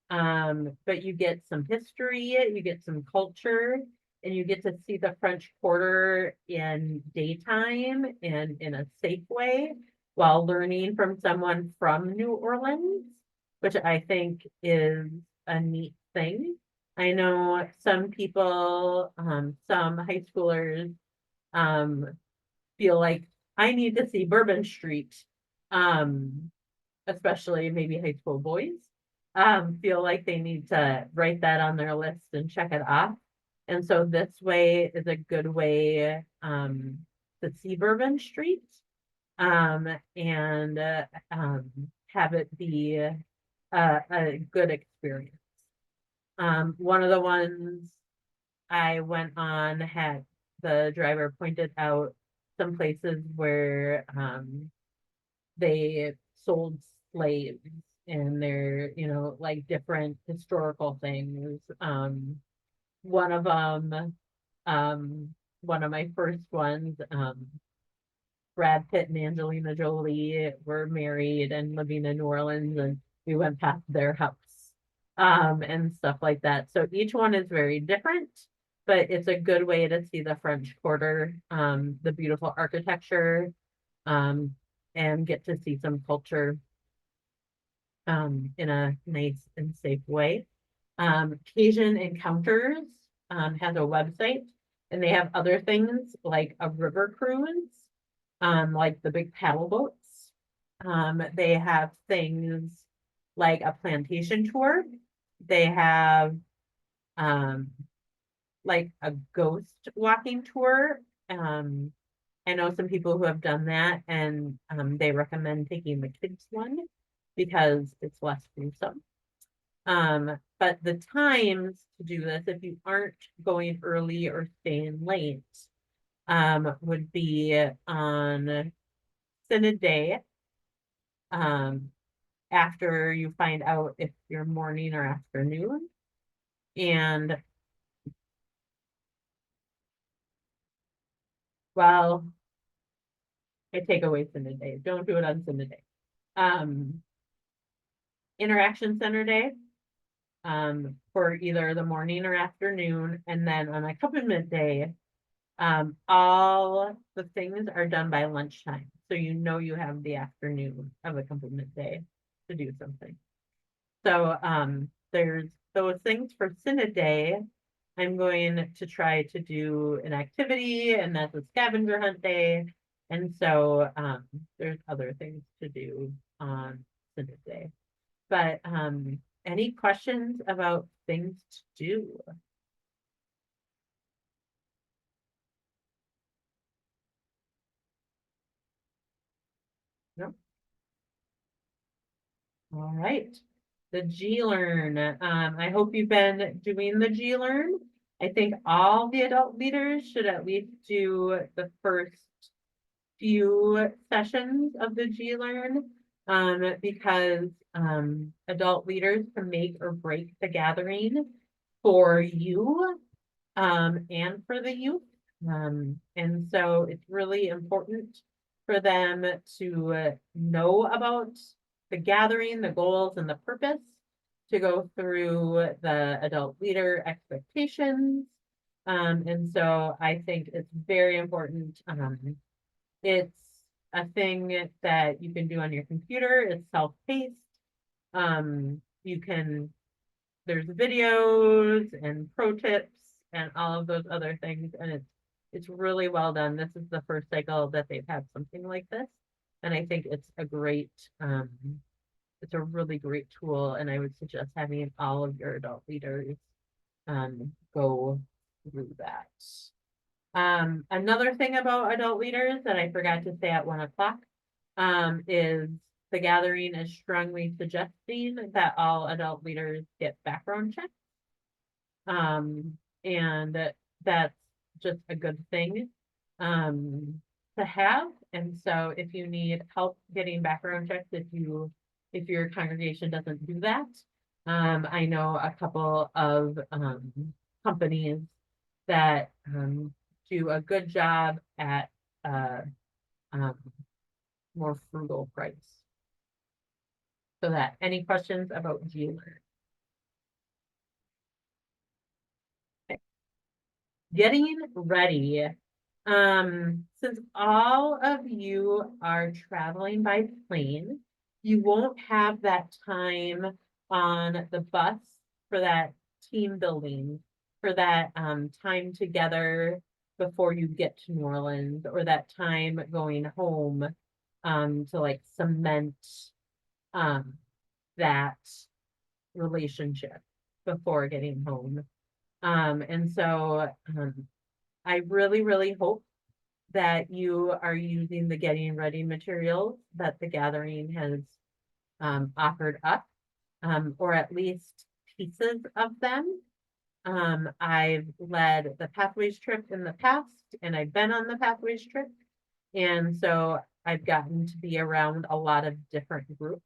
But you get some history, you get some culture, and you get to see the French Quarter in daytime and in a safe way while learning from someone from New Orleans, which I think is a neat thing. I know some people, some high schoolers, feel like I need to see Bourbon Street, especially maybe high school boys, feel like they need to write that on their list and check it off. And so this way is a good way, to see Bourbon Street, and, have it be a good experience. One of the ones I went on had the driver pointed out some places where, they sold slaves and they're, like different historical things. One of them, one of my first ones, Brad Pitt and Angelina Jolie were married and living in New Orleans, and we went past their house, and stuff like that. So each one is very different, but it's a good way to see the French Quarter, the beautiful architecture, and get to see some culture, in a nice and safe way. Cajun Encounters, has a website, and they have other things like a river cruise, like the big paddle boats. They have things like a plantation tour. They have, like a ghost walking tour. I know some people who have done that, and, they recommend taking the kids one because it's less gruesome. But the times to do this, if you aren't going early or staying late, would be on Synod Day, after you find out if you're morning or afternoon. And well, I take away Synod Day. Don't do it on Synod Day. Interaction Center Day, for either the morning or afternoon, and then on accompaniment day, all the things are done by lunchtime. So you have the afternoon of accompaniment day to do something. So, there's those things for Synod Day. I'm going to try to do an activity, and that's a scavenger hunt day. And so, there's other things to do on Synod Day. But, any questions about things to do? No? All right. The G-Learn. I hope you've been doing the G-Learn. I think all the adult leaders should at least do the first few sessions of the G-Learn, because, adult leaders can make or break the gathering for you, and for the youth. And so it's really important for them to, know about the gathering, the goals, and the purpose, to go through the adult leader expectations. And so I think it's very important. It's a thing that you can do on your computer. It's self-paced. There's videos and pro tips and all of those other things, and it's really well done. This is the first cycle that they've had something like this, and I think it's a really great tool, and I would suggest having all of your adult leaders, go through that. Another thing about adult leaders that I forgot to say at 1:00, is the gathering is strongly suggesting that all adult leaders get background checks. And that's just a good thing, to to have. And so if you need help getting background checks, if your congregation doesn't do that, I know a couple of companies that do a good job at um, more frugal price. So that, any questions about GLearn? Getting ready. Since all of you are traveling by plane, you won't have that time on the bus for that team building, for that time together before you get to New Orleans, or that time going home to like cement that relationship before getting home. And so I really, really hope that you are using the getting ready materials that the gathering has offered up, or at least pieces of them. I've led the Pathways trip in the past, and I've been on the Pathways trip. And so I've gotten to be around a lot of different groups.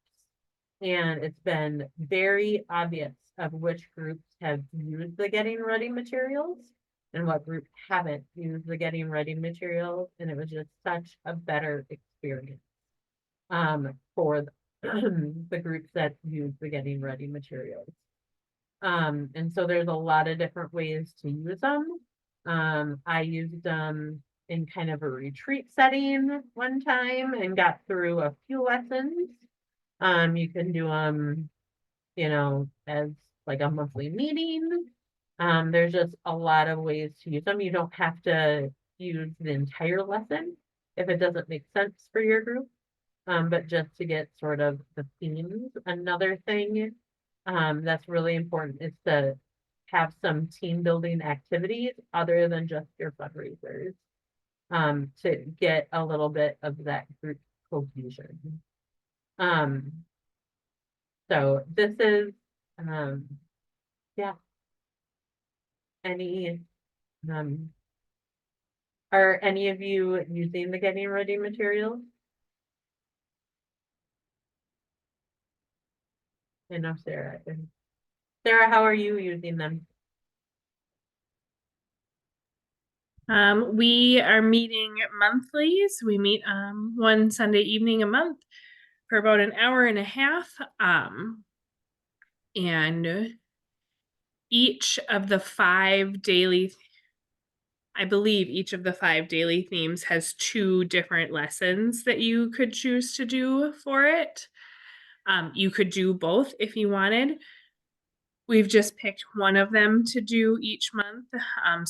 And it's been very obvious of which groups have used the getting ready materials and what groups haven't used the getting ready materials. And it was just such a better experience for the groups that use the getting ready materials. And so there's a lot of different ways to use them. I used them in kind of a retreat setting one time and got through a few lessons. You can do them, you know, as like a monthly meeting. There's just a lot of ways to use them. You don't have to use the entire lesson if it doesn't make sense for your group, but just to get sort of the themes. Another thing that's really important is to have some team building activities other than just your fundraisers, to get a little bit of that group cohesion. So this is, yeah. Are any of you using the getting ready materials? I know Sarah. Sarah, how are you using them? We are meeting monthly, so we meet one Sunday evening a month for about an hour and a half. And each of the 5 daily, I believe each of the 5 daily themes has 2 different lessons that you could choose to do for it. You could do both if you wanted. We've just picked one of them to do each month.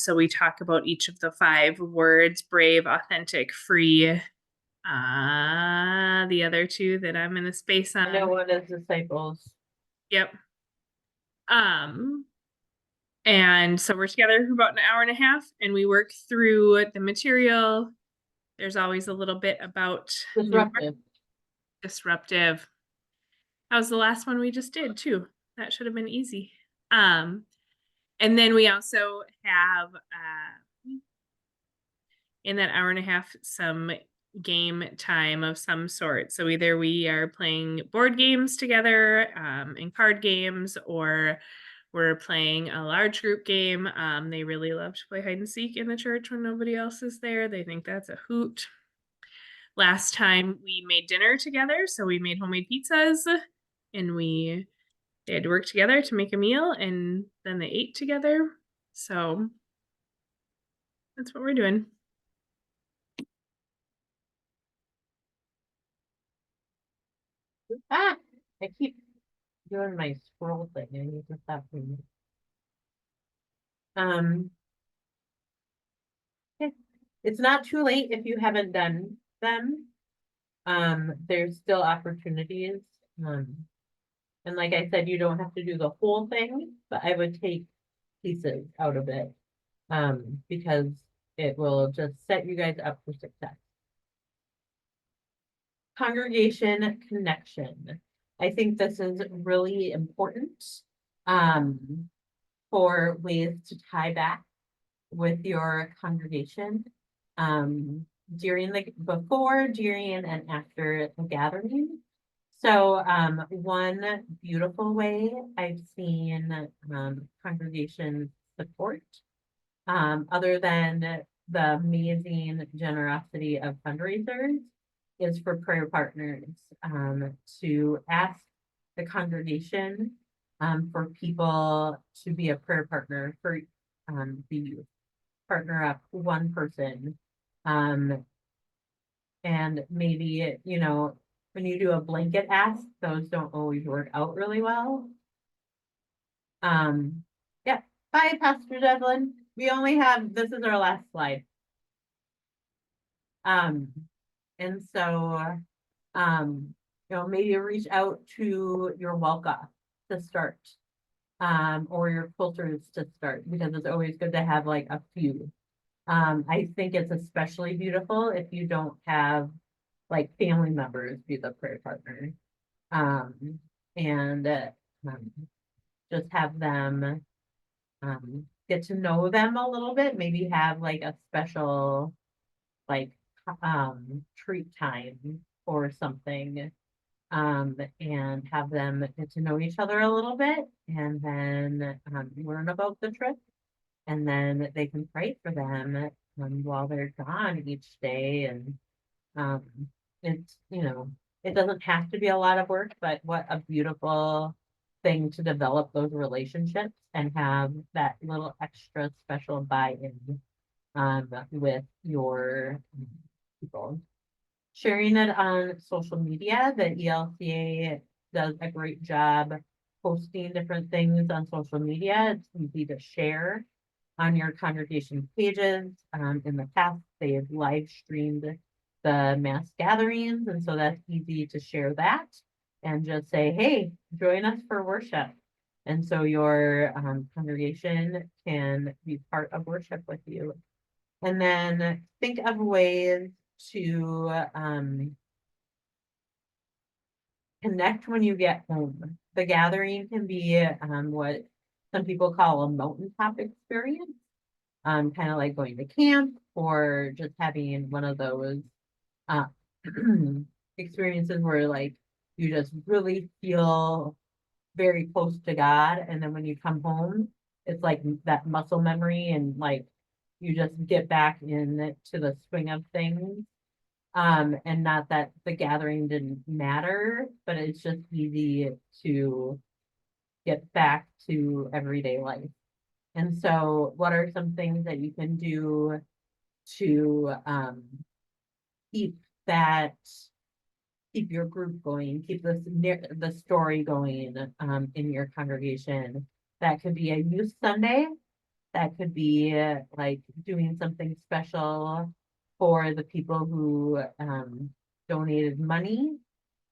So we talk about each of the 5 words: brave, authentic, free. The other 2 that I'm in the space on. I know one is disciples. Yep. And so we're together for about an hour and a half and we work through the material. There's always a little bit about disruptive. That was the last one we just did too. That should have been easy. And then we also have in that hour and a half some game time of some sort. So either we are playing board games together and card games, or we're playing a large group game. They really love to play hide and seek in the church when nobody else is there. They think that's a hoot. Last time we made dinner together, so we made homemade pizzas and they had to work together to make a meal and then they ate together. So that's what we're doing. I keep doing my scroll thing. I need to stop doing it. It's not too late if you haven't done them. There's still opportunities. And like I said, you don't have to do the whole thing, but I would take pieces out of it. Because it will just set you guys up for success. Congregation connection. I think this is really important for ways to tie back with your congregation. before, during, and after the gathering. So, one beautiful way I've seen, congregation support, other than the amazing generosity of fundraisers, is for prayer partners, to ask the congregation, for people to be a prayer partner for, the youth. Partner up one person, and maybe, when you do a blanket ask, those don't always work out really well. Yeah, bye, Pastor Devlin. This is our last slide. And so, maybe reach out to your ELCA to start, or your quilters to start, because it's always good to have like a few. I think it's especially beautiful if you don't have like family members be the prayer partner. And just have them get to know them a little bit, maybe have like a special like treat time or something, and have them get to know each other a little bit, and then learn about the trip, and then they can pray for them while they're gone each day. And um, it's, it doesn't have to be a lot of work, but what a beautiful thing to develop those relationships and have that little extra special buy-in with your people. Sharing it on social media, the ELCA does a great job posting different things on social media. It's easy to share on your congregation pages. In the past, they have live streamed the mass gatherings, and so that's easy to share that and just say, hey, join us for worship. And so your congregation can be part of worship with you. And then think of ways to connect when you get home. The gathering can be what some people call a mountaintop experience, kind of like going to camp or just having one of those uh, experiences where like you just really feel very close to God. And then when you come home, it's like that muscle memory, and like you just get back into the swing of things. And not that the gathering didn't matter, but it's just easy to get back to everyday life. And so what are some things that you can do to keep that keep your group going, keep the story going in your congregation? That could be a youth Sunday. That could be like doing something special for the people who donated money.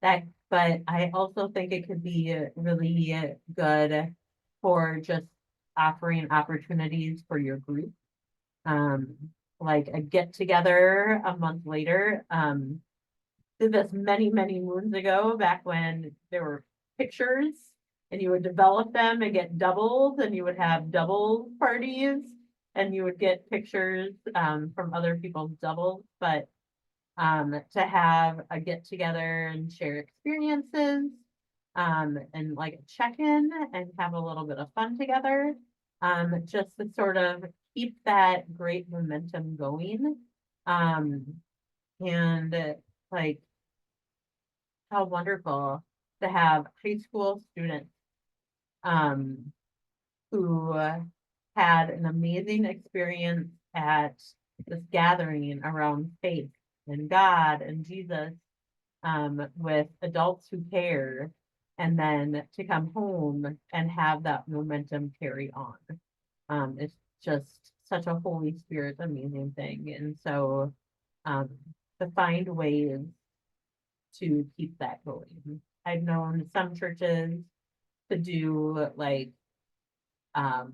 But I also think it could be really good for just offering opportunities for your group. Like a get together a month later. Did this many, many moons ago, back when there were pictures and you would develop them and get doubles, and you would have double parties and you would get pictures from other people's doubles. But to have a get together and share experiences, and like a check-in and have a little bit of fun together, just to sort of keep that great momentum going. And like how wonderful to have high school students who had an amazing experience at this gathering around faith and God and Jesus, with adults who care, and then to come home and have that momentum carry on. It's just such a Holy Spirit amazing thing. And so to find ways to keep that going. I've known some churches to do like a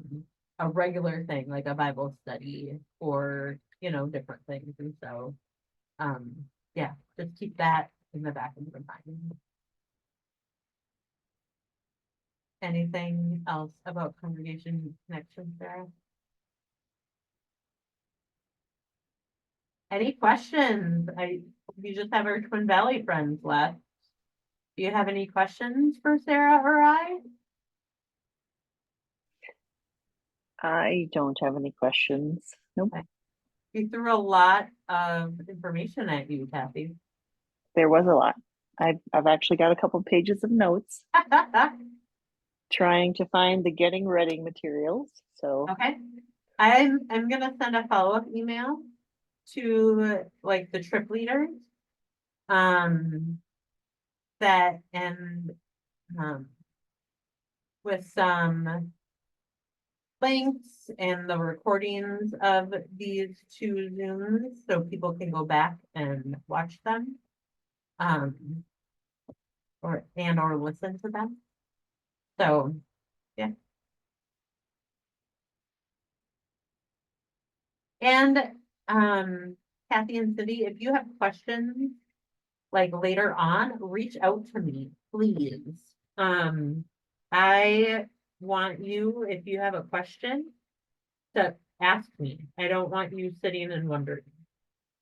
regular thing, like a Bible study or, different things. And so, yeah, just keep that in the back of your mind. Anything else about congregation connections, Sarah? Any questions? We just have our Twin Valley friends left. Do you have any questions for Sarah or I? I don't have any questions. Nope. We threw a lot of information at you, Kathy. There was a lot. I've actually got a couple pages of notes trying to find the getting ready materials. So Okay, I'm gonna send a follow-up email to like the trip leaders. That and with some links and the recordings of these two Zooms so people can go back and watch them. Or listen to them. So, yeah. And Kathy and Cindy, if you have questions like later on, reach out to me, please. I want you, if you have a question, to ask me. I don't want you sitting and wondering.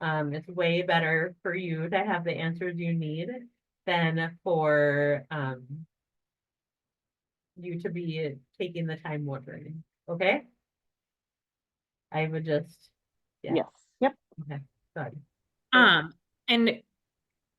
It's way better for you to have the answers you need than for you to be taking the time wondering. Okay? I would just, yeah. yes. Yep. Okay, sorry. And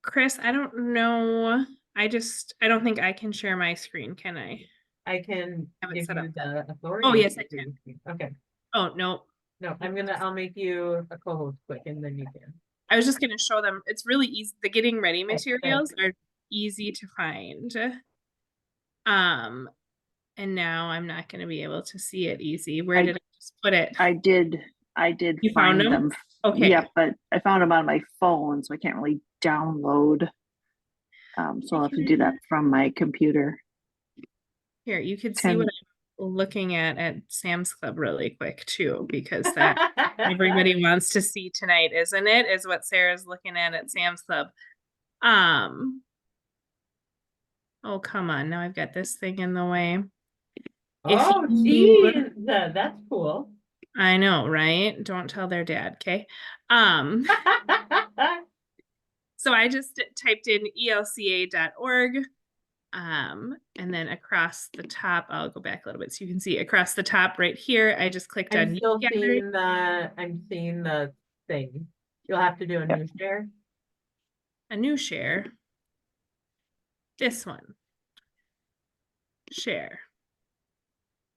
Chris, I don't know. I don't think I can share my screen, can I? I can Have it give set you up. the authority. Oh, yes, to I do can. this. Okay, Oh, no. no, I'll make you a co-host quick and then you can. I was just gonna show them. It's really easy. The getting ready Okay, materials are easy to find. And now I'm not gonna be able to see it easy. Where did I just put it? I did You found find them? them. Okay. Yeah, but I found them on my phone, so I can't really download. So I'll have to do that from my computer. Here, you could see what I'm looking at Sam's Club really quick too, because that everybody wants to see tonight, isn't it? Is what Sarah's looking at Sam's Club. Oh, come on. Now I've got this thing in the way. Oh, geez, that's cool. I know, right? Don't tell their dad, okay? So I just typed in elca.org. And then across the top, I'll go back a little bit so you can see across the top right here. I just clicked on I'm still seeing the thing. You'll have to do a new share. a new share. This one. Share.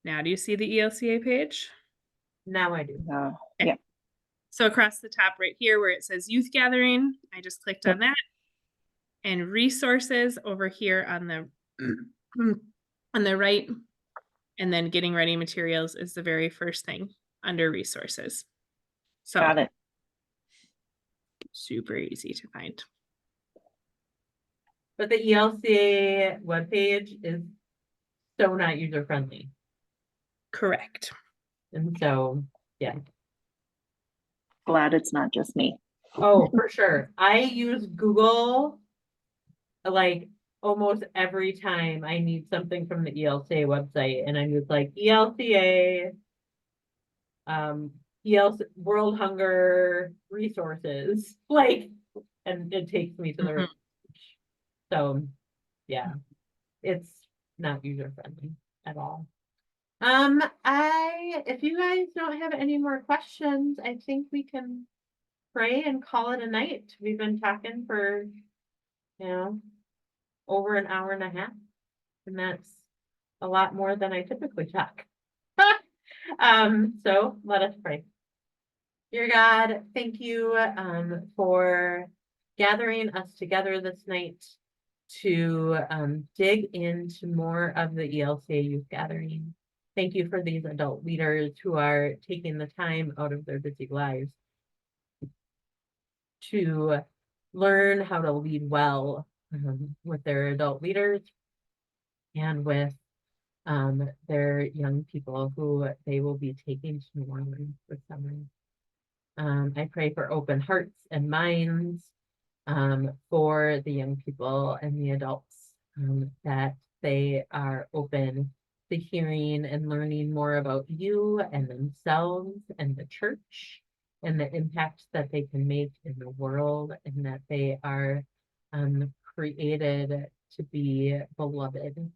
Now, do you see the ELCA page? Now I do. Yeah. So across the top right here where it says youth gathering, I just clicked on that. And resources over here on the right. And then getting ready materials is the very first thing under resources. So Got it. super easy to find. But the ELCA webpage is so not user friendly. Correct. And so, yeah. Glad it's not just me. Oh, for sure. I use Google like almost every time I need something from the ELCA website, and I use like ELCA, World Hunger Resources, like, and it takes me to the so yeah, it's not user friendly at all. If you guys don't have any more questions, I think we can pray and call it a night. We've been talking for, over an hour and a half, and that's a lot more than I typically talk. So let us pray. Dear God, thank you for gathering us together this night to dig into more of the ELCA youth gathering. Thank you for these adult leaders who are taking the time out of their busy lives to learn how to lead well with their adult leaders and with their young people who they will be taking to New Orleans for summer. I pray for open hearts and minds for the young people and the adults, that they are open to hearing and learning more about you and themselves and the church, and the impact that they can make in the world, and that they are created to be beloved.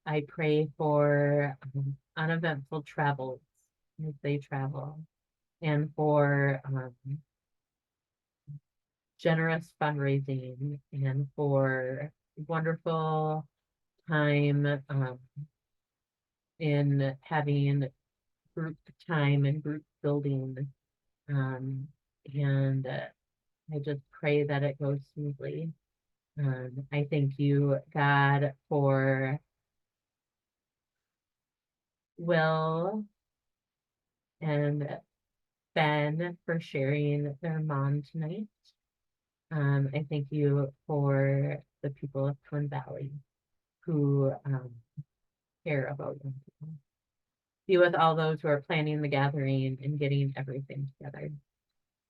I pray for uneventful travels as they travel, and for generous fundraising, and for wonderful time in having group time and group building. And I just pray that it goes smoothly. I thank you, God, for Will and Ben for sharing their mom tonight. I thank you for the people of Twin Valley who care about young people. Be with all those who are planning the gathering and getting everything together.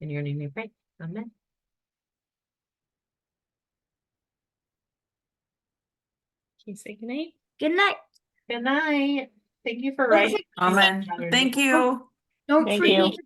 In your name we pray. Amen. Can you say goodnight? Good night. Good night. Thank you for Don't writing. Amen. Thank you. Don't Thank forget you. to